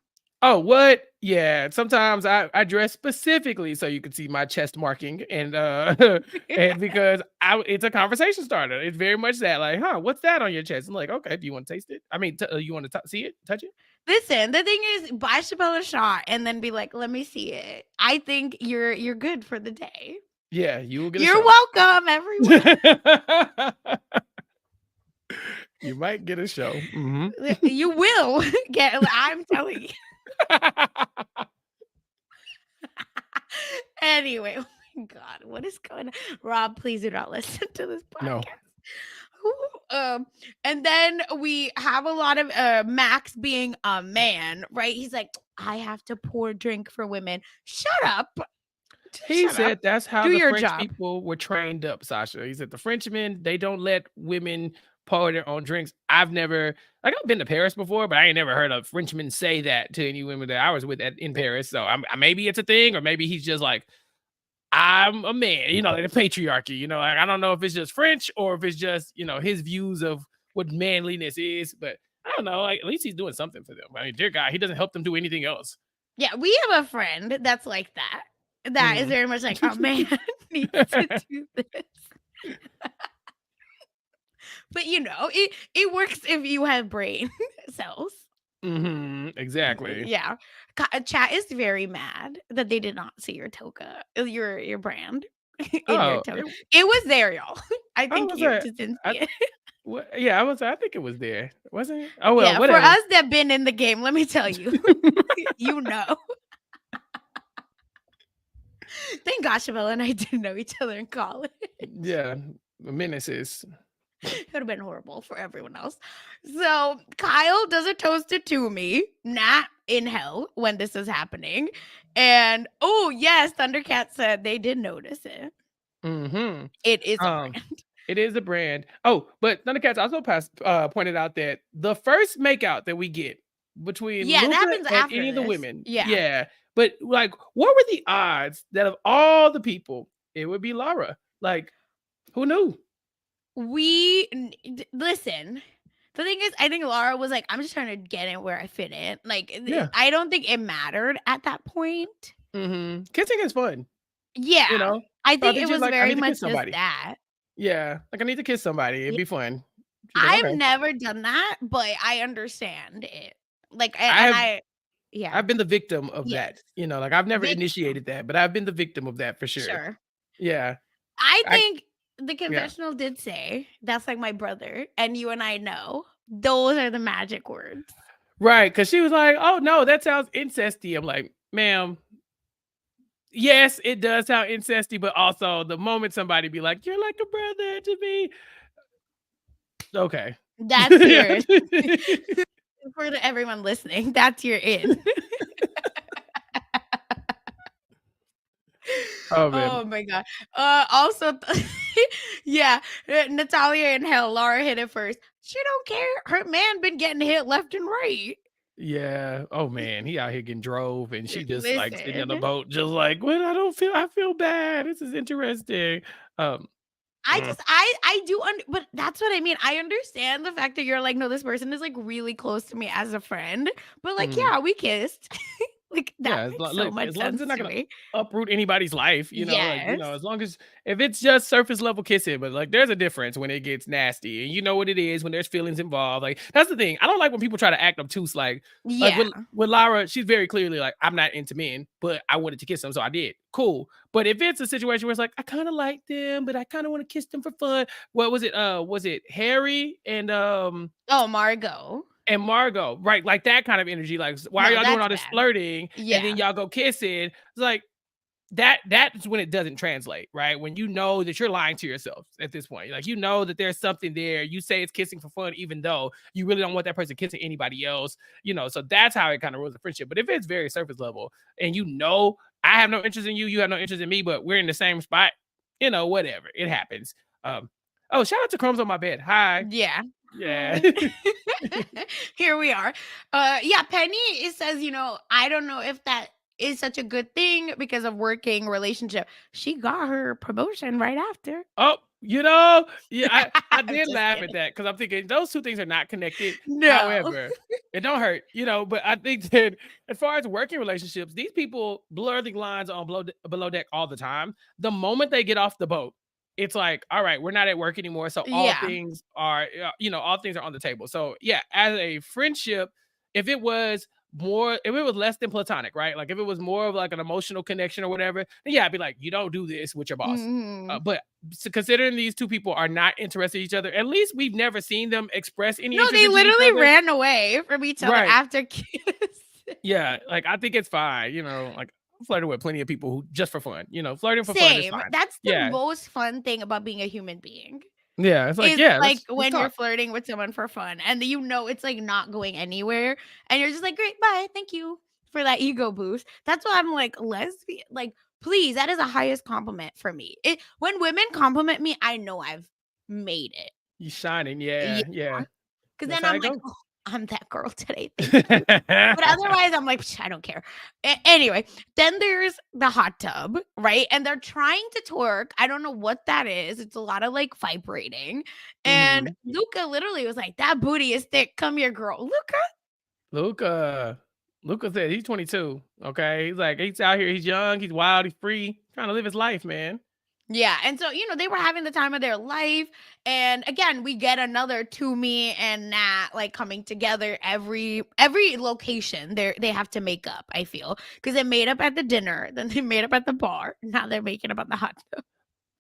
Oh, what? Yeah, sometimes I dress specifically so you can see my chest marking and, and because it's a conversation starter. It's very much that, like, "Huh, what's that on your chest?" I'm like, "Okay, do you wanna taste it? I mean, you wanna see it? Touch it?" Listen, the thing is, buy Chappelle a shot and then be like, "Let me see it." I think you're good for the day. Yeah, you will get a You're show. welcome, everyone. You might get a show. Mhm. You will get. I'm telling you. Anyway, oh my god, what is going on? Rob, please do not listen to this No. podcast. Ooh, and then we have a lot of Max being a man, right? He's like, I have to pour drink for women. Shut up. Just He shut up. said that's how Do the your French job. people were trained up, Sasha. He said the Frenchmen, they don't let women pour their own drinks. I've never like I've been to Paris before, but I ain't never heard a Frenchman say that to any women that I was with in Paris. So maybe it's a thing, or maybe he's just like, I'm a man, like the patriarchy, like I don't know if it's just French or if it's just, his views of what manliness is, but I don't know. Like, at least he's doing something for them. I mean, dear God, he doesn't help them do anything else. Yeah, we have a friend that's like that. That is Mhm. very much like, a man needs to do this. But it works if you have brain cells. Exactly. Yeah. Chat is very mad that they did not see your toga, your brand in your Oh, toga. It was there, y'all. I I think was you like, just didn't I see it. yeah, I think it was there, wasn't it? Oh well, Yeah, for whatever. us that been in the game, let me tell you, you know. Thank gosh Chappelle and I didn't know each other in college. Yeah, menaces. It would have been horrible for everyone else. So Kyle does a toasted to me, not in hell when this is happening. And oh yes, Thundercat said they did notice it. Mhm. It is a Um, brand. it is a brand. Oh, but Thundercats also pointed out that the first makeout that we get between Yeah, that Luca happens and after any of the this. women, Yeah. yeah. But like, what were the odds that of all the people, it would be Laura? Like, who knew? Listen. The thing is, I think Laura was like, I'm just trying to get in where I fit in. Like, Yeah. I don't think it mattered at that point. Kissing is fun, you Yeah. know. I So I think think it she's was like, I very need to much kiss just somebody. that. Yeah, like I need to kiss somebody. It'd Yeah. be fun. She's like, I've okay. never done that, but I understand it. Like, I and have I yeah. I've been the victim of Yes. that. Like I've never Victim. initiated that, but I've been the victim of that for sure. Sure. Yeah. I I think the yeah. confessional did say, "That's like my brother," and you and I know those are the magic words. Right. Cause she was like, oh no, that sounds incesty. I'm like, ma'am, yes, it does sound incesty, but also the moment somebody be like, you're like a brother to me. Okay. That's yours. For everyone listening, that's your in. Oh man. Oh my god. Also, yeah, Natalia and hell, Laura hit it first. She don't care. Her man been getting hit left and right. Yeah. Oh man, he out here getting drove and she just like sitting on the Listen, boat, just like, what I feel bad. This is interesting. Um mm, I do, but that's what I mean. I understand the fact that you're like, no, this person is like really close to me as a friend, but like, mm. yeah, we kissed. Like that Yeah, makes so look, much as long as sense it's not to gonna me. uproot anybody's life, like, Yes. as long as if it's just surface level kissing, but like there's a difference when it gets nasty and you know what it is when there's feelings involved. Like that's the thing. I don't like when people try to act obtuse, like Yeah. with Lara, she's very clearly like, I'm not into men, but I wanted to kiss them, so I did. Cool. But if it's a situation where it's like, I kind of like them, but I kind of want to kiss them for fun. What was it? Was it Harry Oh, Margot. and Margot, right? Like that kind of energy. Like, why are No, y'all doing that's all this bad. flirting and then Yeah. y'all go kissing? It's like that's when it doesn't translate, right? When you know that you're lying to yourself at this point. Like you know that there's something there. You say it's kissing for fun, even though you really don't want that person kissing anybody else. So that's how it kind of ruins the friendship. But if it's very surface level and I have no interest in you, you have no interest in me, but we're in the same spot, whatever. It happens. Oh, shout out to Crumbs on my bed. Hi. Yeah. Yeah. Hi. Here we are. Yeah, Penny, it says, I don't know if that is such a good thing because of working relationship. She got her promotion right after. Oh, You know? Yeah, I I'm did just laugh at kidding. that because I'm thinking those two things are not connected. No. However, it don't hurt, but I think that as far as working relationships, these people blur the lines on below deck all the time. The moment they get off the boat, it's like, all right, we're not at work anymore. So Yeah. all things are on the table. So yeah, as a friendship, if it was if it was less than platonic, right? Like if it was more of like an emotional connection or whatever, then yeah, I'd be like, you don't do this with your boss. Mhm. But considering these two people are not interested in each other, at least we've never seen them express any No, interest they into each literally other. ran away from each other Right. after kiss. Yeah. Like I think it's fine. Like I'm flirting with plenty of people who just for fun. Flirting for fun is Same. fine. That's the Yeah. most fun thing about being a human being. Yeah. It's like, Is yeah, like let's when you're talk. flirting with someone for fun and it's like not going anywhere and you're just like, "Great, bye. Thank you for that ego boost." That's why I'm like, lesbian, like, please, that is the highest compliment for me. When women compliment me, I know I've made it. You shining. Yeah, Yeah. Yeah. 'cause That's then how I'm it like, goes. "Oh, I'm that girl today. Thank you." But otherwise, I'm like, "Psh, I don't care." Anyway, then there's the hot tub, right? And they're trying to twerk. I don't know what that is. It's a lot of like vibrating. And Mhm. Luca literally was like, "That booty is thick. Come here, girl." Luca. Luca. Luca said he's 22. Okay. He's like, he's out here. He's young. He's wild. He's free. Trying to live his life, man. Yeah. And so, they were having the time of their life. And again, we get another Toomey and Nat like coming together every location. They have to make up, I feel. Because they made up at the dinner, then they made up at the bar. Now they're making up at the hot tub.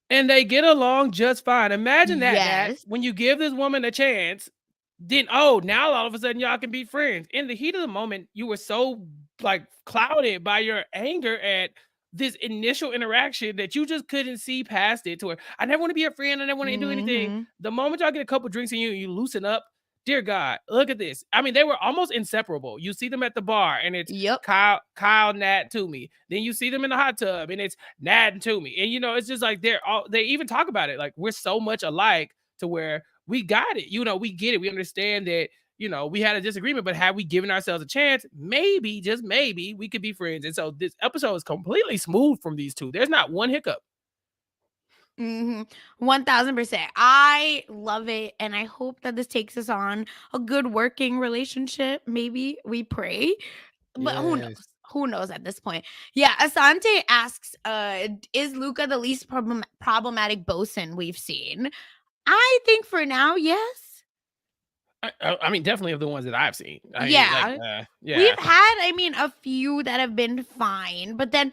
And they get along just fine. Imagine that, Nat. Yes. When you give this woman a chance, then now all of a sudden y'all can be friends. In the heat of the moment, you were so like clouded by your anger at this initial interaction that you just couldn't see past it to where I never want to be a friend, I never want to do anything. Mhm. The moment y'all get a couple drinks in you loosen up. Dear God, look at this. I mean, they were almost inseparable. You see them at the bar and it's Yep. Kyle, Nat, Toomey. Then you see them in the hot tub and it's Nat and Toomey. And it's just like they even talk about it. Like we're so much alike to where we got it. We get it. We understand that, we had a disagreement, but had we given ourselves a chance, maybe, just maybe, we could be friends. And so this episode is completely smooth from these two. There's not one hiccup. 1000%. I love it. And I hope that this takes us on a good working relationship. Maybe we pray. But who knows? Yes. Who knows at this point? Yeah, Asante asks, is Luca the least problematic bosun we've seen? I think for now, yes. I mean, definitely of the ones that I've seen. Yeah. Yeah. We've had, a few that have been fine, but then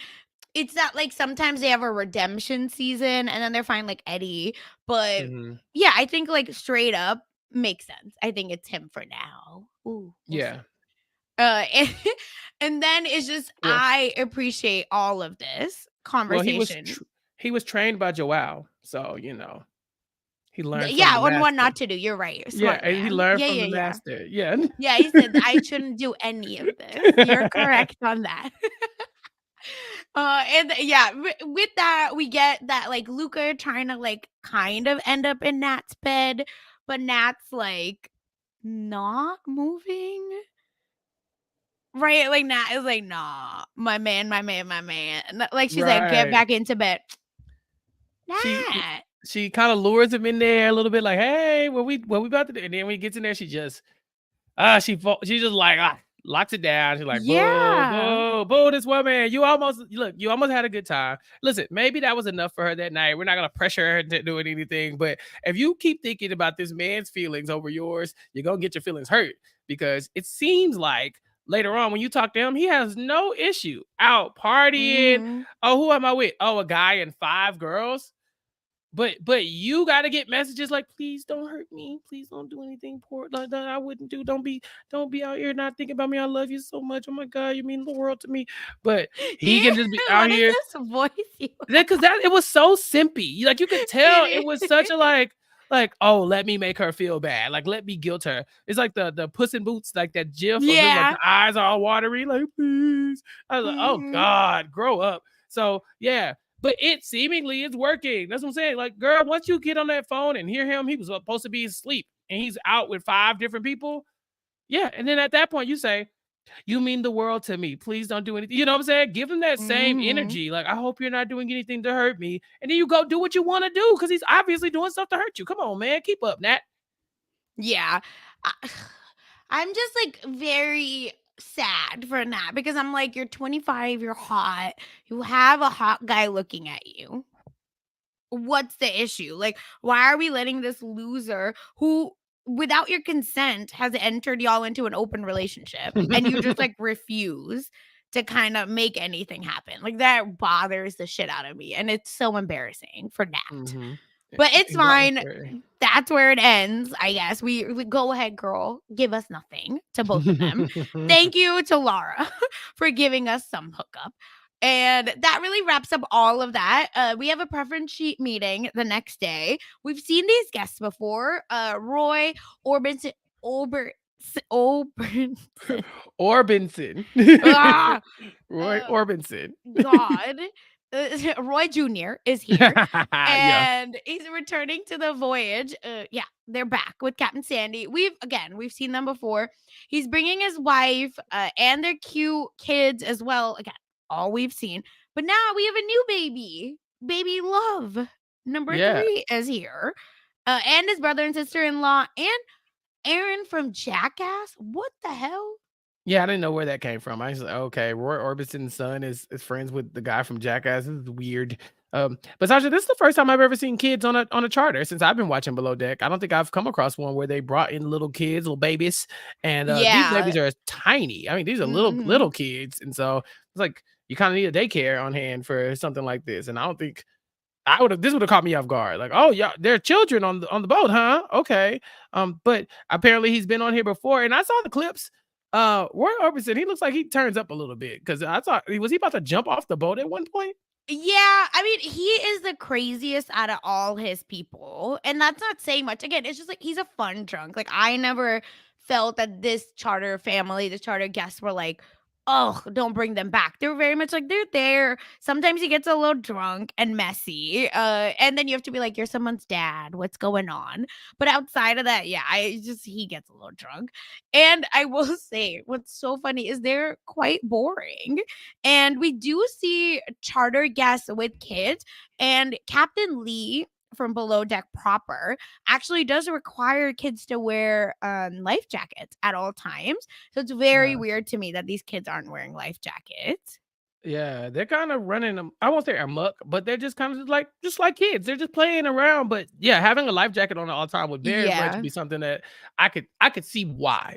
it's not like sometimes they have a redemption season and then they're fine, like Eddie. But Mhm. yeah, I think like straight up makes sense. I think it's him for now. Ooh, we'll see. Yeah. And, and then it's just Well, I appreciate all of this well, conversation. he was trained by Joao, so he learned from Yeah, the on what master. not to do. You're right. Yeah, Smart and he man. learned Yeah, from yeah, the yeah. master. Yeah. Yeah, he said I shouldn't do any of this. You're correct on that. And yeah, with that, we get that like Luca trying to like kind of end up in Nat's bed, but Nat's like not moving. Right? Like Nat is like, nah, my man, my man, my man. Like she's like, get Right. back into bed. She Nat. she kind of lures him in there a little bit, like, "Hey, what we about to do?" And then when he gets in there, she just she just like locks it down. She's like, "Boo, Yeah. boo, boo! This woman, you almost had a good time. Listen, maybe that was enough for her that night. We're not gonna pressure her to doing anything, but if you keep thinking about this man's feelings over yours, you're gonna get your feelings hurt because it seems like." Later on, when you talk to him, he has no issue out partying. Mhm. Oh, who am I with? Oh, a guy and 5 girls. But you gotta get messages like, please don't hurt me. Please don't do anything poor like that I wouldn't do. Don't be out here not thinking about me. I love you so much. Oh my God, you mean the world to me. But he Yeah. can just be out What is here. this voice you Because that it was so simpy. Like you could tell it It was is. such a like, oh, let me make her feel bad. Like, let me guilt her. It's like the Puss in Boots, like that gif of him, like Yeah. the eyes are all watery, like, please. I was like, oh Mhm. God, grow up. So yeah, but it seemingly is working. That's what I'm saying. Like, girl, once you get on that phone and hear him, he was supposed to be asleep and he's out with 5 different people. Yeah. And then at that point, you say, You mean the world to me. Please don't do anything. You know what I'm saying? Give him that same Mhm. energy. Like, I hope you're not doing anything to hurt me. And then you go do what you want to do because he's obviously doing stuff to hurt you. Come on, man. Keep up, Nat. Yeah. I I'm just, like, very sad for Nat because I'm like, "You're 25, you're hot, you have a hot guy looking at you. What's the issue? Like, why are we letting this loser who, without your consent, has entered y'all into an open relationship, and you just, like, refuse to kinda make anything happen?" Like, that bothers the shit out of me, and it's so embarrassing for Nat. Mm-hmm. But it's fine. Involuntary. That's where it ends, I guess. We go ahead, girl. Give us nothing to both of them. Thank you to Laura for giving us some hookup. And that really wraps up all of that. We have a preference sheet meeting the next day. We've seen these guests before. Roy Orbison, Ober, Orbison. Orbinson. Ah, Roy uh, Orbinson. God. Roy Jr. is here Yeah. and he's returning to the voyage. Yeah, they're back with Captain Sandy. We've seen them before. He's bringing his wife and their cute kids as well. Again, all we've seen. But now we have a new baby. Baby Love number Yeah. 3 is here. And his brother and sister-in-law and Aaron from Jackass. What the hell? Yeah, I didn't know where that came from. I was like, okay, Roy Orbison's son is friends with the guy from Jackass. This is weird. But Sasha, this is the first time I've ever seen kids on a charter since I've been watching Below Deck. I don't think I've come across one where they brought in little kids, little babies, and these Yeah. babies are tiny. I mean, these are little Mhm. kids, and so it's like you kind of need a daycare on hand for something like this. And I don't think I would have this would have caught me off guard. Like, oh yeah, there are children on the boat, huh? Okay. But apparently he's been on here before, and I saw the clips. Roy Orbison, he looks like he turns up a little bit because I thought was he about to jump off the boat at one point? Yeah, I mean, he is the craziest out of all his people, and that's not saying much. Again, it's just like he's a fun drunk. Like I never felt that this charter family, this charter guests were like, "Oh, don't bring them back." They were very much like they're there. Sometimes he gets a little drunk and messy, and then you have to be like, "You're someone's dad. What's going on?" But outside of that, yeah, I just he gets a little drunk. And I will say, what's so funny is they're quite boring. And we do see charter guests with kids, and Captain Lee from Below Deck proper actually does require kids to wear life jackets at all times. So it's very weird to me that these kids aren't wearing life jackets. Yeah, they're kind of running them. I won't say amok, but they're just kind of just like kids. They're just playing around. But yeah, having a life jacket on at all time would very much Yeah. be something that I could see why,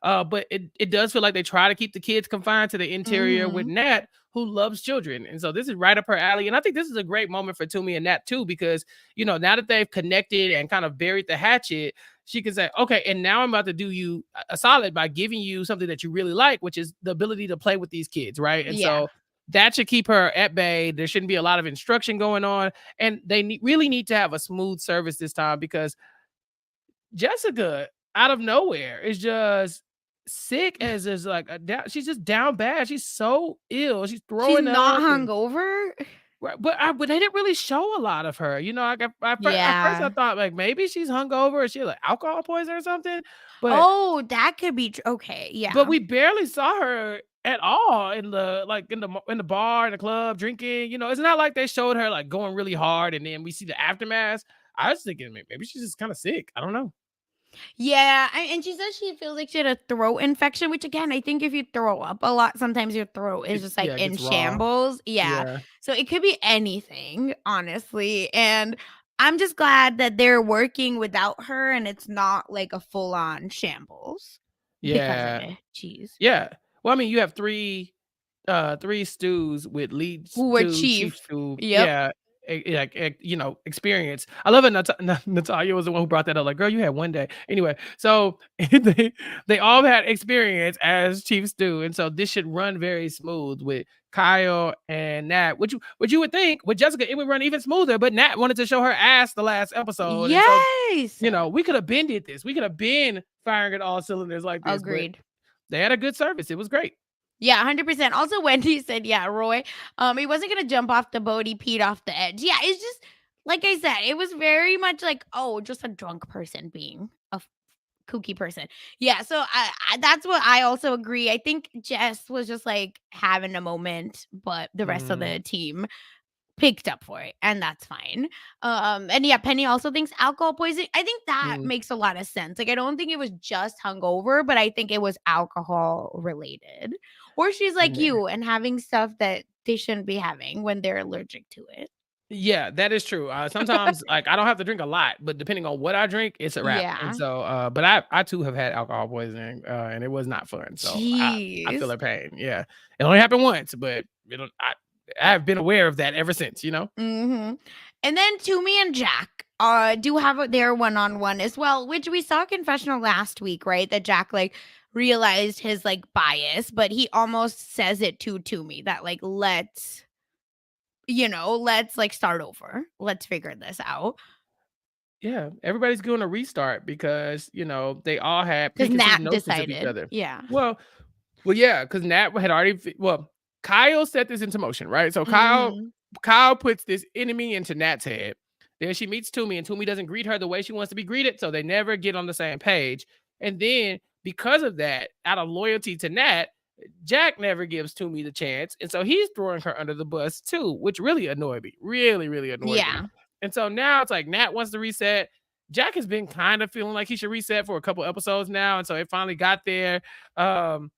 But it does feel like they try to keep the kids confined to the interior with Mhm. Nat, who loves children. And so this is right up her alley. And I think this is a great moment for Toomey and Nat too, because now that they've connected and kind of buried the hatchet, she can say, okay, and now I'm about to do you a solid by giving you something that you really like, which is the ability to play with these kids, right? And Yeah. so that should keep her at bay. There shouldn't be a lot of instruction going on, and they really need to have a smooth service this time because Jessica, out of nowhere, is just sick as is like a down. She's just down bad. She's so ill. She's She's throwing not up and hungover. right, but they didn't really show a lot of her. Like at first I Yeah. thought like maybe she's hungover or she had like alcohol poison or something, but Oh, that could be okay. but Yeah. we barely saw her at all in the in the bar, in the club, drinking. It's not like they showed her like going really hard and then we see the aftermath. I was thinking maybe she's just kind of sick. I don't know. Yeah, and she says she feels like she had a throat infection, which again, I think if you throw up a lot, sometimes your throat is just like Yeah, it in gets raw. shambles. Yeah. Yeah. So it could be anything, honestly. And I'm just glad that they're working without her and it's not like a full on shambles because of Yeah. it. Jeez. Yeah. Well, I mean, you have three stews with lead Who were stew, chief chief. stew. Yep. Yeah. Experience. I love it. Natalia was the one who brought that up. Like, girl, you had one day. Anyway, so they all had experience as chief stew, and so this should run very smooth with Kyle and Nat. Which you would think with Jessica it would run even smoother, but Nat wanted to show her ass the last episode, and so Yes. we could have been did this. We could have been firing at all cylinders like this, but Agreed. they had a good service. It was great. Yeah, 100%. Also, Wendy said, yeah, Roy, he wasn't gonna jump off the boat, he peed off the edge. Yeah, it's just like I said, it was very much like, oh, just a drunk person being a kooky person. Yeah, so that's what I also agree. I think Jess was just like having a moment, but the rest of Mhm. the team picked up for it, and that's fine. And yeah, Penny also thinks alcohol poisoning. I think that Mhm. makes a lot of sense. Like, I don't think it was just hungover, but I think it was alcohol related. Or she's like And you and having stuff that they shouldn't be having when they're allergic to it. yeah, that is true. Sometimes, like, I don't have to drink a lot, but depending on what I drink, it's a wrap. And Yeah. so, but I too have had alcohol poisoning, and it was not fun. So I feel Jeez. her pain. Yeah, it only happened once, but I have been aware of that ever since. Mhm. And then Toomey and Jack do have their one-on-one as well, which we saw confessional last week, right? That Jack like realized his like bias, but he almost says it to Toomey that like let's like start over. Let's figure this out. Yeah, everybody's doing a restart because they all had Cuz preconceived Nat notions of each decided. other. Yeah. Well, yeah, because Nat had already. Kyle set this into motion, right? So Mhm. Kyle puts this enemy into Nat's head. Then she meets Toomey, and Toomey doesn't greet her the way she wants to be greeted, so they never get on the same page. And then because of that, out of loyalty to Nat, Jack never gives Toomey the chance, and so he's throwing her under the bus too, which really annoyed me. Really, really annoyed me. Yeah. And so now it's like Nat wants to reset. Jack has been kind of feeling like he should reset for a couple episodes now, and so it finally got there. Um,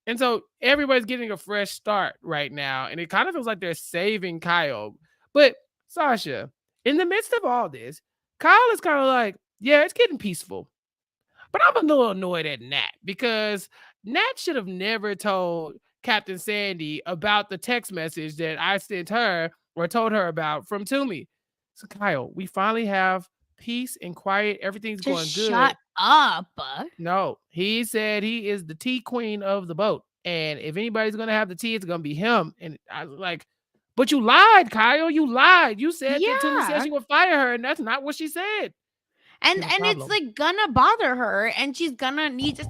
and so everybody's getting a fresh start right now, and it kind of feels like they're saving Kyle. But Sasha, in the midst of all this, Kyle is kind of like, yeah, it's getting peaceful. But I'm a little annoyed at Nat because Nat should have never told Captain Sandy about the text message that I sent her or told her about from Toomey. So Kyle, we finally have peace and quiet. Everything's Just going good. shut up. No, he said he is the tea queen of the boat. And if anybody's gonna have the tea, it's gonna be him. And I was like, but you lied, Kyle. You lied. You said that Toomey said Yeah. she would fire her, and that's not what she said. And We have a it's problem. like gonna bother her and she's gonna need to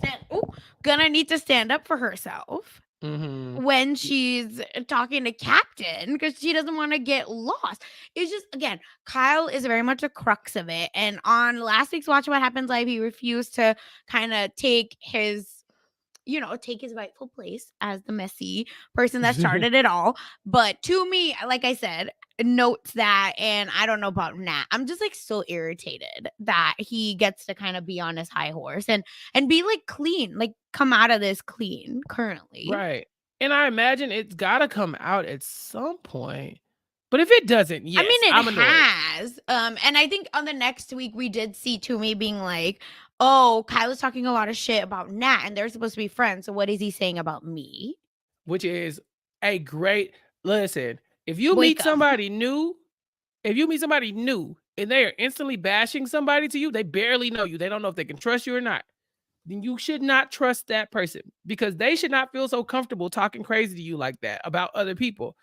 stand up for herself Mm-hmm. when she's talking to Captain because she doesn't want to get lost. It's just again, Kyle is very much a crux of it. And on last week's Watch What Happens Live, he refused to kind of take his rightful place as the messy person that started it all. But to me, like I said, notes that, and I don't know about Nat. I'm just like so irritated that he gets to kind of be on his high horse and be like clean, like come out of this clean currently. Right. And I imagine it's gotta come out at some point. But if it doesn't, I yes, mean, it I'm annoyed. has. And I think on the next week we did see Toomey being like, "Oh, Kyla's talking a lot of shit about Nat, and they're supposed to be friends. So what is he saying about me? Which is a great listen. If you Wake meet up." somebody new, and they are instantly bashing somebody to you, they barely know you. They don't know if they can trust you or not. Then you should not trust that person because they should not feel so comfortable talking crazy to you like that about other people.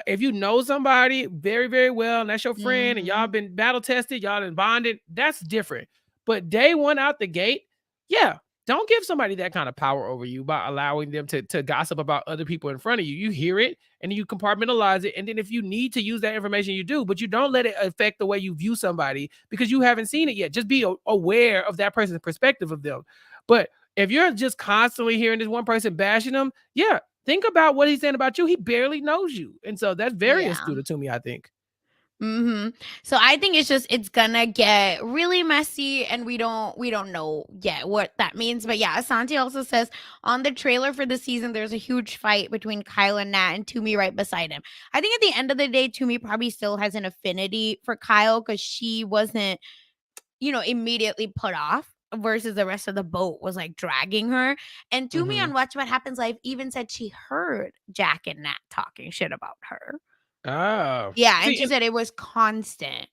If you know somebody very, very well and that's your friend and y'all Mhm. been battle tested, y'all been bonded, that's different. But day one out the gate, yeah, don't give somebody that kind of power over you by allowing them to gossip about other people in front of you. You hear it and you compartmentalize it. And then if you need to use that information, you do, but you don't let it affect the way you view somebody because you haven't seen it yet. Just be aware of that person's perspective of them. But if you're just constantly hearing this one person bashing them, yeah, think about what he's saying about you. He barely knows you. And so that's very Yeah. astute to me, I think. So I think it's gonna get really messy and we don't know yet what that means. But yeah, Asante also says on the trailer for the season there's a huge fight between Kyle and Nat and Toomey right beside him. I think at the end of the day, Toomey probably still has an affinity for Kyle because she wasn't, immediately put off versus the rest of the boat was like dragging her. And Toomey Mhm. on Watch What Happens Live even said she heard Jack and Nat talking shit about her. Oh. Yeah, and See, she and said it was constant.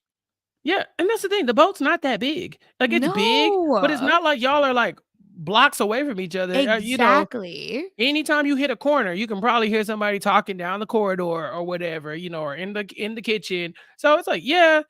yeah, and that's the thing. The boat's not that big. Like it's big, but it's No. not like y'all are like blocks away from each other. Exactly. Anytime you hit a corner, you can probably hear somebody talking down the corridor or whatever, or in the kitchen. So it's like, yeah,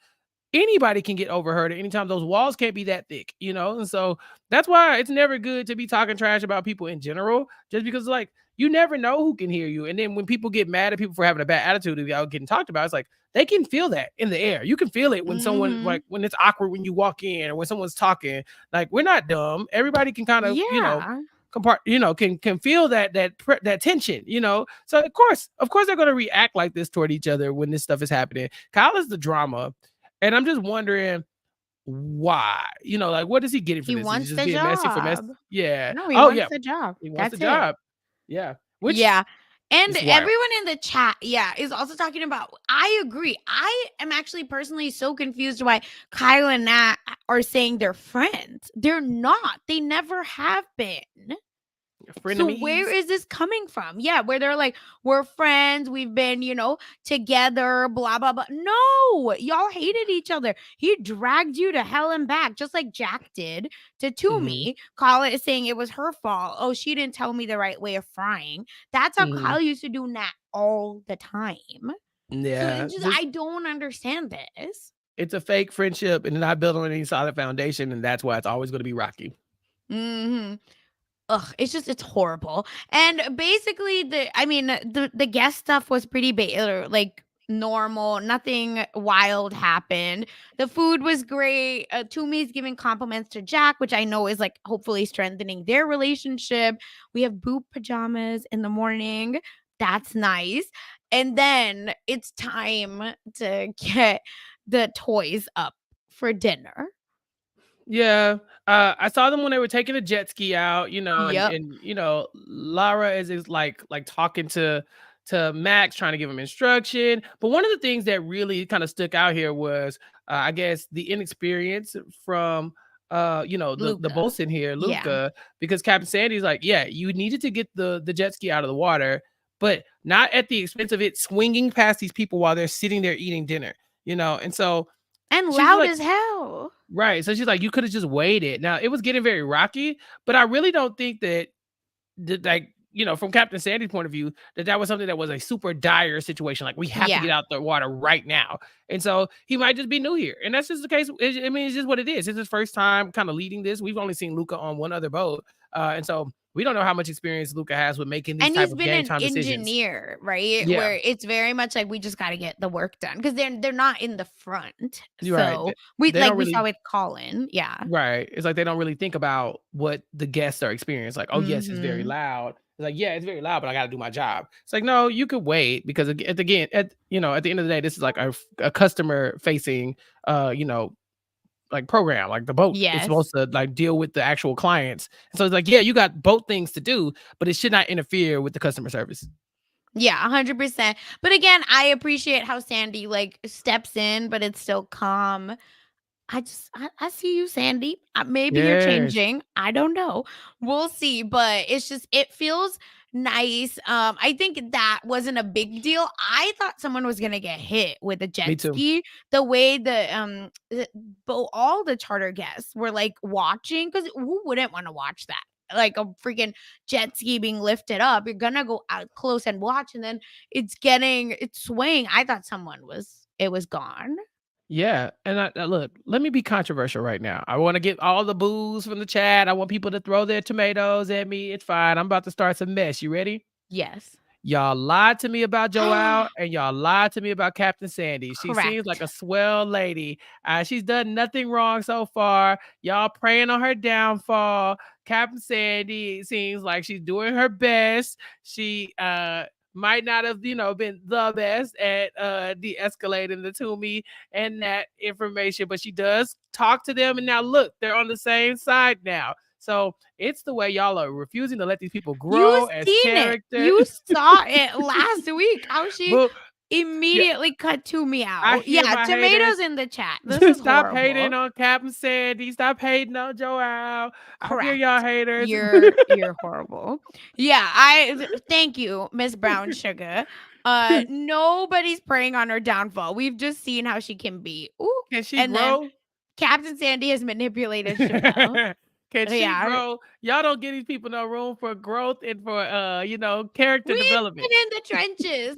anybody can get overheard at any time. Those walls can't be that thick. And so that's why it's never good to be talking trash about people in general, just because like you never know who can hear you. And then when people get mad at people for having a bad attitude without getting talked about, it's like they can feel that in the air. You can feel it when someone, Mhm. like when it's awkward when you walk in or when someone's talking. Like, we're not dumb. Everybody can kind of, Yeah. can feel that tension, So of course they're going to react like this toward each other when this stuff is happening. Kyle is the drama, and I'm just wondering why. Like, what is he getting He from this? Is he wants just the being messy for mess? job. Yeah. No, he Oh wants yeah, the job. he wants the That's it. job. Yeah. Which Yeah. And is wild. everyone in the chat, yeah, is also talking about. I agree. I am actually personally so confused why Kyle and Nat are saying they're friends. They're not. They never have been. So where Frenemies. is this coming from? Yeah, where they're like, we're friends, we've been, together, blah, blah, blah. No, y'all hated each other. He dragged you to hell and back, just like Jack did to Hmm. Toomey. Kyle is saying it was her fault. Oh, she didn't tell me the right way of frying. That's how Hmm. Kyle used to do that all the time. So Yeah. it's just, Just I don't understand this. it's a fake friendship and not built on any solid foundation, and that's why it's always going to be rocky. Hmm. Ugh, it's horrible. And basically the guest stuff was pretty like normal. Nothing wild happened. The food was great. Toomey's giving compliments to Jack, which I know is like hopefully strengthening their relationship. We have boob pajamas in the morning. That's nice. And then it's time to get the toys up for dinner. Yeah. I saw them when they were taking the jet ski out, and Yep. Lara is like talking to Max, trying to give him instruction. But one of the things that really kind of stuck out here was, I guess, the inexperience from the Luca. bosun here, Yeah. Luca, because Captain Sandy's like, yeah, you needed to get the jet ski out of the water, but not at the expense of it swinging past these people while they're sitting there eating dinner, and so And she's loud like, as hell. right. So she's like, you could have just waited. Now it was getting very rocky, but I really don't think that like, from Captain Sandy's point of view, that was something that was a super dire situation. Like, we have to get Yeah. out the water right now. And so he might just be new here. And that's just the case. I mean, it's just what it is. It's his first time kind of leading this. We've only seen Luca on one other boat. And so we don't know how much experience Luca has with making these And type he's of been game an time decisions. engineer, right? Yeah. Where it's very much like we just got to get the work done because they're not in the front. You're right. So we They like don't we saw really. with Colin. Yeah. Right. It's like they don't really think about what the guests are experiencing. Like, oh yes, it's very Mm-hmm. loud. It's like, yeah, it's very loud, but I got to do my job. It's like, no, you could wait, because at the end of the day, this is like a customer facing, like program. Like, the boat is Yes. supposed to like deal with the actual clients. And so it's like, yeah, you got both things to do, but it should not interfere with the customer service. Yeah, 100%. But again, I appreciate how Sandy like steps in, but it's still calm. I see you, Sandy. Maybe you're Yes. changing. I don't know. We'll see. But it's just it feels nice. I think that wasn't a big deal. I thought someone was gonna get hit with a Me jet too. ski. The way all the charter guests were like watching, because who wouldn't want to watch that? Like a freaking jet ski being lifted up. You're gonna go out close and watch, and then it's swaying. I thought it was gone. Yeah, and look, let me be controversial right now. I want to get all the boos from the chat. I want people to throw their tomatoes at me. It's fine. I'm about to start some mess. You ready? Yes. Y'all lied to me about Joelle, and y'all lied to me about Captain Sandy. She seems like Correct. a swell lady. She's done nothing wrong so far. Y'all praying on her downfall. Captain Sandy seems like she's doing her best. She might not have, been the best at de-escalating the Toomey and that information, but she does talk to them, and now look, they're on the same side now. So it's the way y'all are refusing to let these people You grow as seen it. characters. You saw it last week, how she But yeah, immediately cut to me I out. hear Yeah, my haters. tomatoes in the chat. This is Stop hating horrible. on Captain Sandy. Stop hating on Joelle. I hear Correct. y'all haters. You're horrible. Yeah, thank you, Miss Brown Sugar. Nobody's preying on her downfall. We've just seen how she can be. Ooh, Can she and then grow? Captain Sandy has manipulated Chappelle. Can she Yeah. grow? Y'all don't give these people no room for growth and for character We've development. been in the trenches.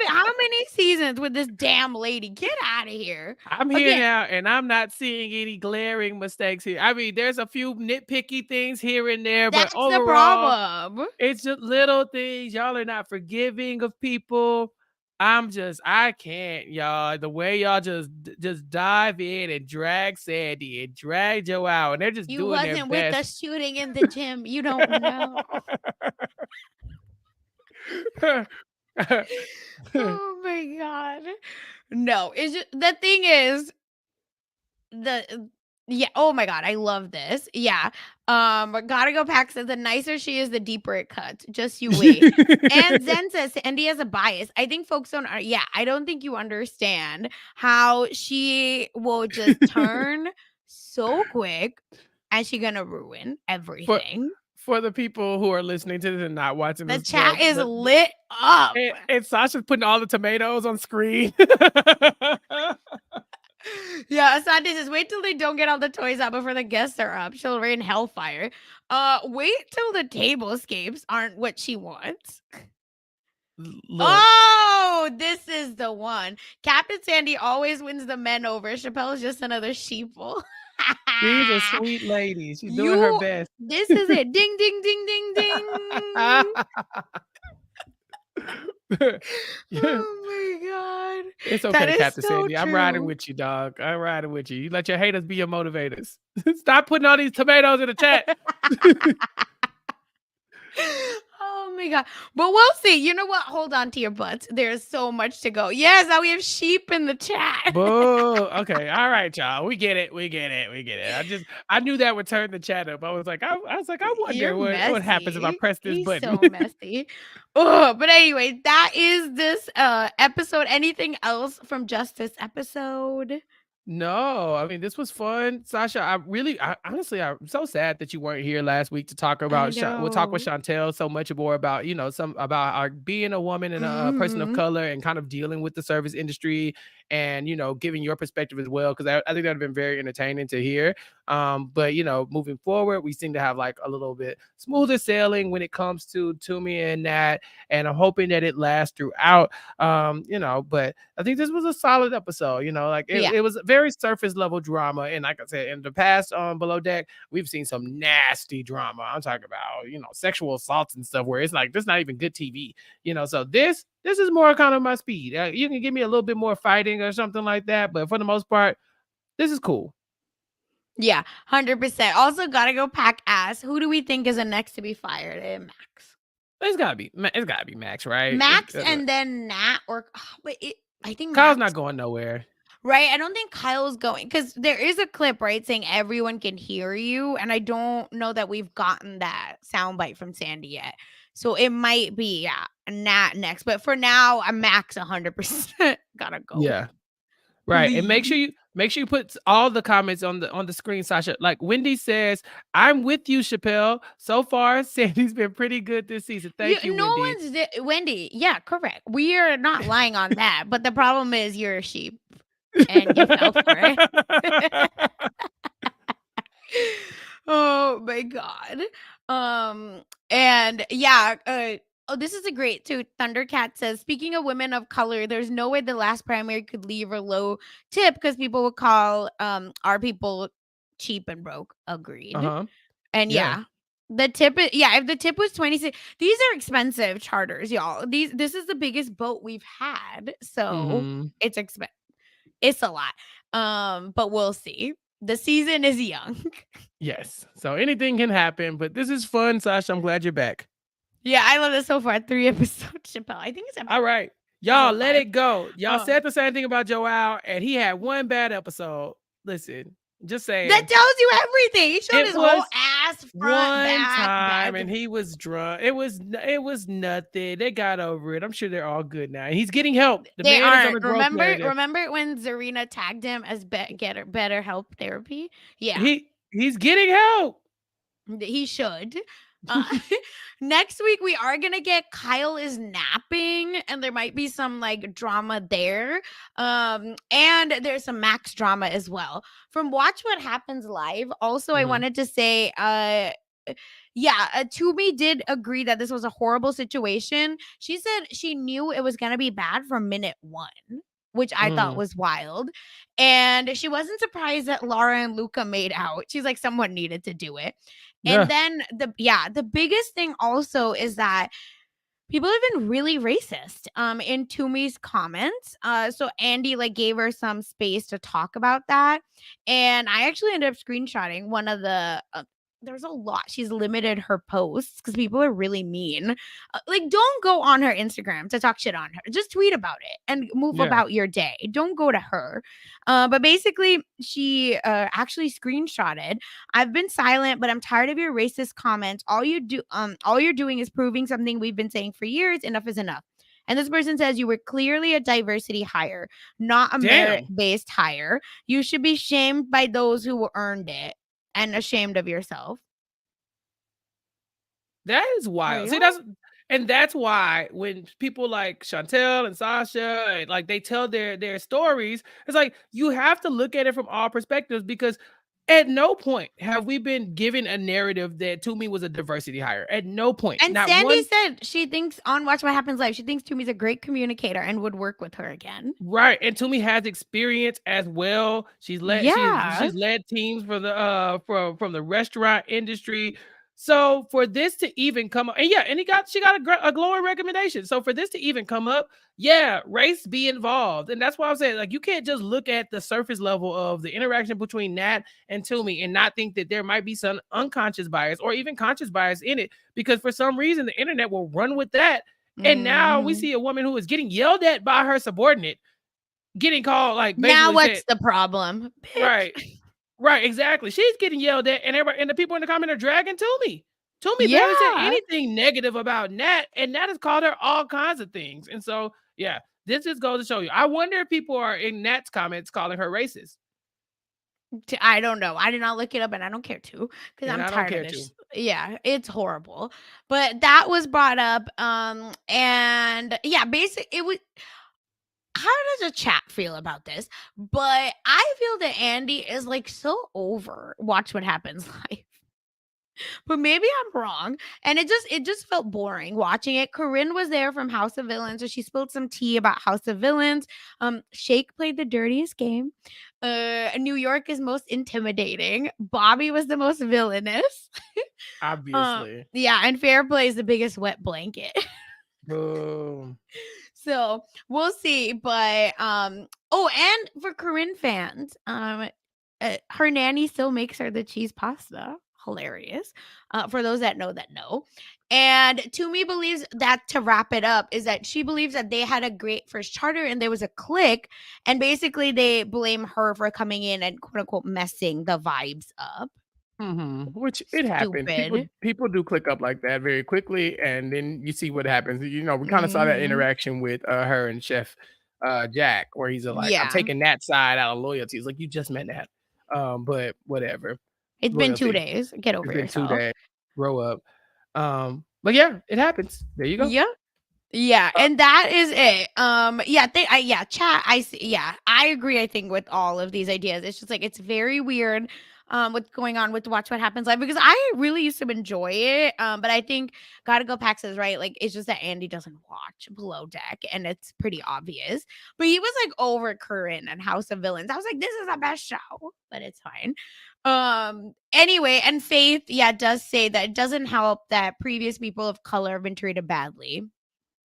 How many seasons with this damn lady? Get out of here. I'm here Again, now, and I'm not seeing any glaring mistakes here. I mean, there's a few nitpicky things here and there, but that's the overall, problem. it's just little things. Y'all are not forgiving of people. I can't, y'all. The way y'all just dive in and drag Sandy and drag Joe out, and they're just You doing their wasn't with best. us shooting in the gym. You don't know. Oh my god. No, it's just the thing is the yeah, oh my god, I love this. Yeah. Gotta go Pack says the nicer she is, the deeper it cuts. Just you wait. And Zen says Sandy has a bias. I think folks don't yeah, I don't think you understand how she will just turn so quick and she gonna ruin for everything. for the people who are listening to this and not watching The this, chat is lit up. and Sasha's putting all the tomatoes on screen. Yeah, Asante says, wait till they don't get all the toys out before the guests are up. She'll rain hellfire. Wait till the tablescapes aren't what she wants. Look, Oh, this is the one. Captain Sandy always wins the men over. Chappelle's just another sheeple. she's a sweet lady. She's doing her You, best. this is it. Ding, ding, ding, ding, ding. Oh my god. It's That okay, is Captain so Sandy. I'm riding true. with you, dog. I'm riding with you. You let your haters be your motivators. Stop putting all these tomatoes in the chat. Oh my god. But we'll see. You know what? Hold on to your butts. There's so much to go. Yes, now we have sheep in the chat. Boo. Okay. All right, y'all. We get it. We get it. We get it. I knew that would turn the chat up. I You're wonder what happens if I messy. press this He's button. so messy. Oh, but anyway, that is this episode. Anything else from just this episode? No, I mean, this was fun, Sasha. Honestly, I'm so sad that you weren't here last week to talk I about. We'll talk with know. Chantel so much more about, some about our being a woman and a person of Mhm. color and kind of dealing with the service industry and giving your perspective as well because I think that would have been very entertaining to hear. But moving forward, we seem to have like a little bit smoother sailing when it comes to me and Nat, and I'm hoping that it lasts throughout. But I think this was a solid episode. Like Yeah. it was very surface level drama. And like I said, in the past on Below Deck, we've seen some nasty drama. I'm talking about, sexual assaults and stuff where it's like, this not even good TV, So this is more kind of my speed. You can give me a little bit more fighting or something like that. But for the most part, this is cool. Yeah, 100%. Also, gotta go Pack ass. Who do we think is the next to be fired? Max. It's gotta be Max, right? Max and then Nat I think Kyle's Max. not going nowhere. Right? I don't think Kyle's going because there is a clip, right, saying everyone can hear you. And I don't know that we've gotten that soundbite from Sandy yet. So it might be, yeah, Nat next. But for now, I'm Max 100%. Gotta go. Yeah. Right. And make Please. sure you put all the comments on the screen, Sasha. Like Wendy says, I'm with you, Chappelle. So far, Sandy's been pretty good this season. Thank you, No Wendy. one's Wendy. Yeah, correct. We are not lying on that. But the problem is you're a sheep and you fell for it. Oh my god. And yeah, oh, this is a great too. Thundercat says, speaking of women of color, there's no way the last primary could leave a low tip because people would call our people cheap and broke. Agreed. Uh-huh. And yeah. The tip is if the tip was 26, these are expensive charters, y'all. This is the biggest boat we've had. So it's it's a lot. But we'll see. The season is young. Yes. So anything can happen, but this is fun, Sasha. I'm glad you're back. Yeah, I love this so far. 3 episodes, Chappelle. I think it's All right. Y'all let 5. it go. Y'all said the same thing about Joel, and he had one bad episode. Listen, just saying. That tells you everything. He showed It his was whole ass, front, one back, and he was drunk. It was nothing. They got over it. I'm sure they're all good now. And he's getting help. The They man is on aren't. a growth narrative. Remember when Zarina tagged him as better help therapy? Yeah, He's getting help. he should. Uh, next week we are gonna get Kyle is napping, and there might be some like drama there. And there's some Max drama as well. From Watch What Happens Live. Also, I wanted to say, yeah, Toomey did agree that this was a horrible situation. She said she knew it was gonna be bad from minute one, which I thought was wild. And she wasn't surprised that Laura and Luca made out. She's like, someone needed to do it. And Yeah. then the biggest thing also is that people have been really racist in Toomey's comments. So Andy like gave her some space to talk about that. And I actually ended up screenshotting one of the there's a lot. She's limited her posts because people are really mean. Like, don't go on her Instagram to talk shit on her. Just tweet about it and move Yeah. about your day. Don't go to her. But basically, she actually screenshotted. I've been silent, but I'm tired of your racist comments. All you're doing is proving something we've been saying for years. Enough is enough. And this person says you were clearly a diversity hire, not a merit-based hire. You should be shamed by those who earned it and ashamed of yourself. That is wild. See, that's why when people like Chantel and Sasha, and like they tell their stories, it's like you have to look at it from all perspectives, because at no point have we been given a narrative that Toomey was a diversity hire. At no point. And Sandy said she thinks on Watch What Happens Live, she thinks Toomey's a great communicator and would work with her again. Right. And Toomey has experience as well. She's led teams for the from the restaurant industry. So for this to even come up, and she got a glowing recommendation. So for this to even come up, race be involved. And that's why I'm saying, like, you can't just look at the surface level of the interaction between Nat and Toomey and not think that there might be some unconscious bias or even conscious bias in it, because for some reason the internet will run with that. And now we see a woman who is getting yelled at by her subordinate, getting called like, now what's the problem? Right, exactly. She's getting yelled at, and everybody and the people in the comment are dragging Toomey. Toomey barely said anything negative about Nat, and Nat has called her all kinds of things. And so, this just goes to show you. I wonder if people are in Nat's comments calling her racist. I don't know. I did not look it up, and I don't care to, because I'm tired of this. Yeah, it's horrible. But that was brought up, and basically it was. How does the chat feel about this? But I feel that Andy is like so over Watch What Happens Live. But maybe I'm wrong. And it just felt boring watching it. Corinne was there from House of Villains, so she spilled some tea about House of Villains. Shake played the dirtiest game. New York is most intimidating. Bobby was the most villainous. Obviously. And Fair Play is the biggest wet blanket. Boom. So we'll see. But and for Corinne fans, her nanny still makes her the cheese pasta. Hilarious. For those that know. And Toomey believes that, to wrap it up, is that she believes that they had a great first charter and there was a click, and basically they blame her for coming in and quote unquote messing the vibes up. Which it happens. People do click up like that very quickly, and then you see what happens. You know, we kind of saw that interaction with her and Chef Jack, where he's like, I'm taking that side out of loyalty. He's like, you just met that. But whatever. It's been 2 days. Get over yourself. 2 days. Grow up. But it happens. There you go. Yeah, and that is it. Chat. I see. Yeah, I agree. I think with all of these ideas, it's just like it's very weird. What's going on with Watch What Happens Live, because I really used to enjoy it. But I think Gotta Go Pax is right. Like, it's just that Andy doesn't watch Below Deck, and it's pretty obvious. But he was like over Corinne and House of Villains. I was like, this is the best show, but it's fine. Anyway, and Faith, does say that it doesn't help that previous people of color have been treated badly.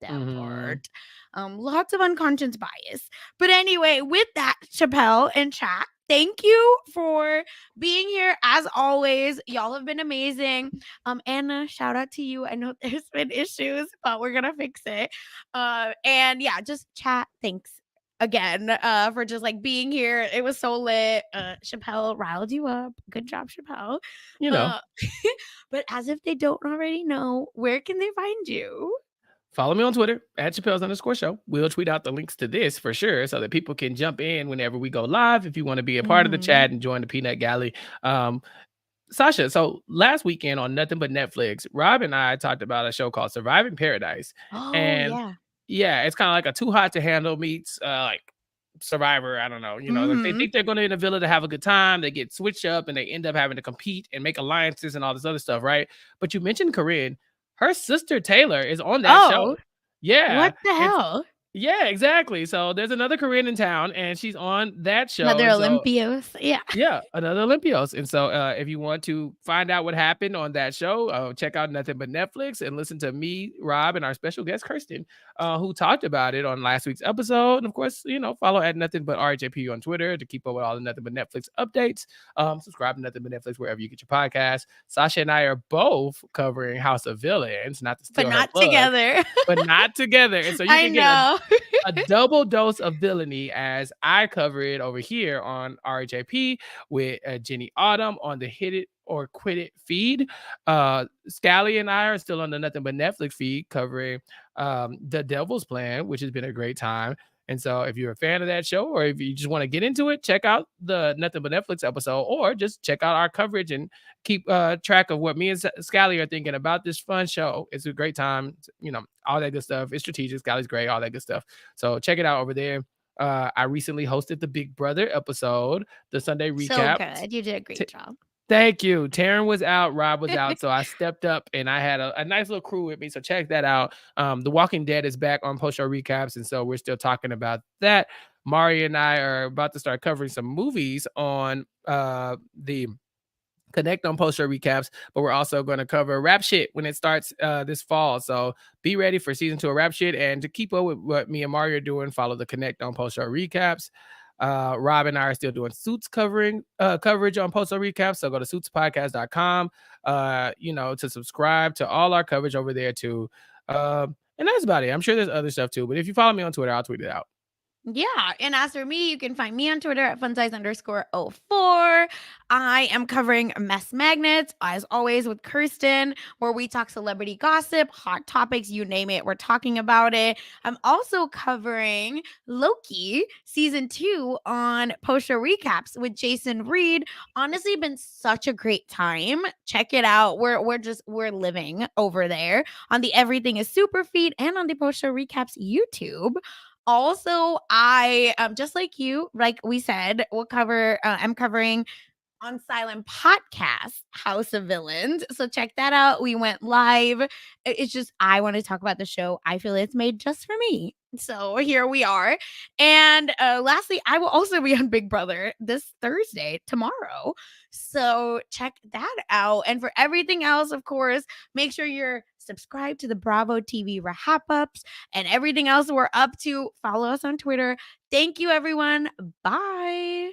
That part. Lots of unconscious bias. But anyway, with that, Chappell and chat, thank you for being here as always. Y'all have been amazing. Anna, shout out to you. I know there's been issues, but we're gonna fix it. Just chat. Thanks again for just like being here. It was so lit. Chappell riled you up. Good job, Chappell. You know. But as if they don't already know, where can they find you? Follow me on Twitter at Chappell's_show. We'll tweet out the links to this for sure, so that people can jump in whenever we go live. If you want to be a part of the chat and join the Peanut Galley, Sasha, so last weekend on Nothing But Netflix, Rob and I talked about a show called Surviving Paradise. Oh, And yeah. yeah, it's kind of like a Too Hot to Handle meets like Survivor. I don't know. Like they Mhm. think they're going to in a villa to have a good time. They get switched up and they end up having to compete and make alliances and all this other stuff, right? But you mentioned Corinne. Her sister Taylor is on that Oh, show. Yeah. what the It's hell? yeah, exactly. So there's another Corinne in town and she's on that show. Another And so Olympios. Yeah. yeah, another Olympios. And so, if you want to find out what happened on that show, check out Nothing But Netflix and listen to me, Rob, and our special guest Kirsten, who talked about it on last week's episode. And of course, follow at Nothing But RHAP on Twitter to keep up with all the Nothing But Netflix updates. Subscribe to Nothing But Netflix wherever you get your podcast. Sasha and I are both covering House of Villains, not to But steal her not plug, together. but not together. And so you I can get a know. a double dose of villainy as I cover it over here on RHAP with Jenny Autumn on the Hit It or Quit It feed. Scally and I are still on the Nothing But Netflix feed covering The Devil's Plan, which has been a great time. And so if you're a fan of that show or if you just want to get into it, check out the Nothing But Netflix episode or just check out our coverage and keep track of what me and Scally are thinking about this fun show. It's a great time, all that good stuff. It's strategic. Scally's great, all that good stuff. So check it out over there. I recently hosted the Big Brother episode, the Sunday So recap. good. You did a great job. Thank you. Taryn was out, Rob was out, so I stepped up and I had a nice little crew with me. So check that out. The Walking Dead is back on post show recaps, and so we're still talking about that. Mari and I are about to start covering some movies on the Connect on post show recaps, but we're also going to cover rap shit when it starts this fall. So be ready for season 2 of rap shit. And to keep up with what me and Mario are doing, follow the Connect on post show recaps. Rob and I are still doing Suits coverage on post show recaps. So go to suitspodcast.com, to subscribe to all our coverage over there too. And that's about it. I'm sure there's other stuff too, but if you follow me on Twitter, I'll tweet it out. Yeah. And as for me, you can find me on Twitter at funsize_04. I am covering Mess Magnets, as always, with Kirsten, where we talk celebrity gossip, hot topics, you name it. We're talking about it. I'm also covering Loki season 2 on post show recaps with Jason Reed. Honestly, been such a great time. Check it out. We're living over there on the Everything is Super feed and on the post show recaps YouTube. Also, I just like you, like we said, I'm covering on Silent Podcast House of Villains. So check that out. We went live. It's just I want to talk about the show. I feel it's made just for me. So here we are. And lastly, I will also be on Big Brother this Thursday, tomorrow. So check that out. And for everything else, of course, make sure you're subscribed to the Bravo TV RHAPups and everything else we're up to. Follow us on Twitter. Thank you, everyone. Bye.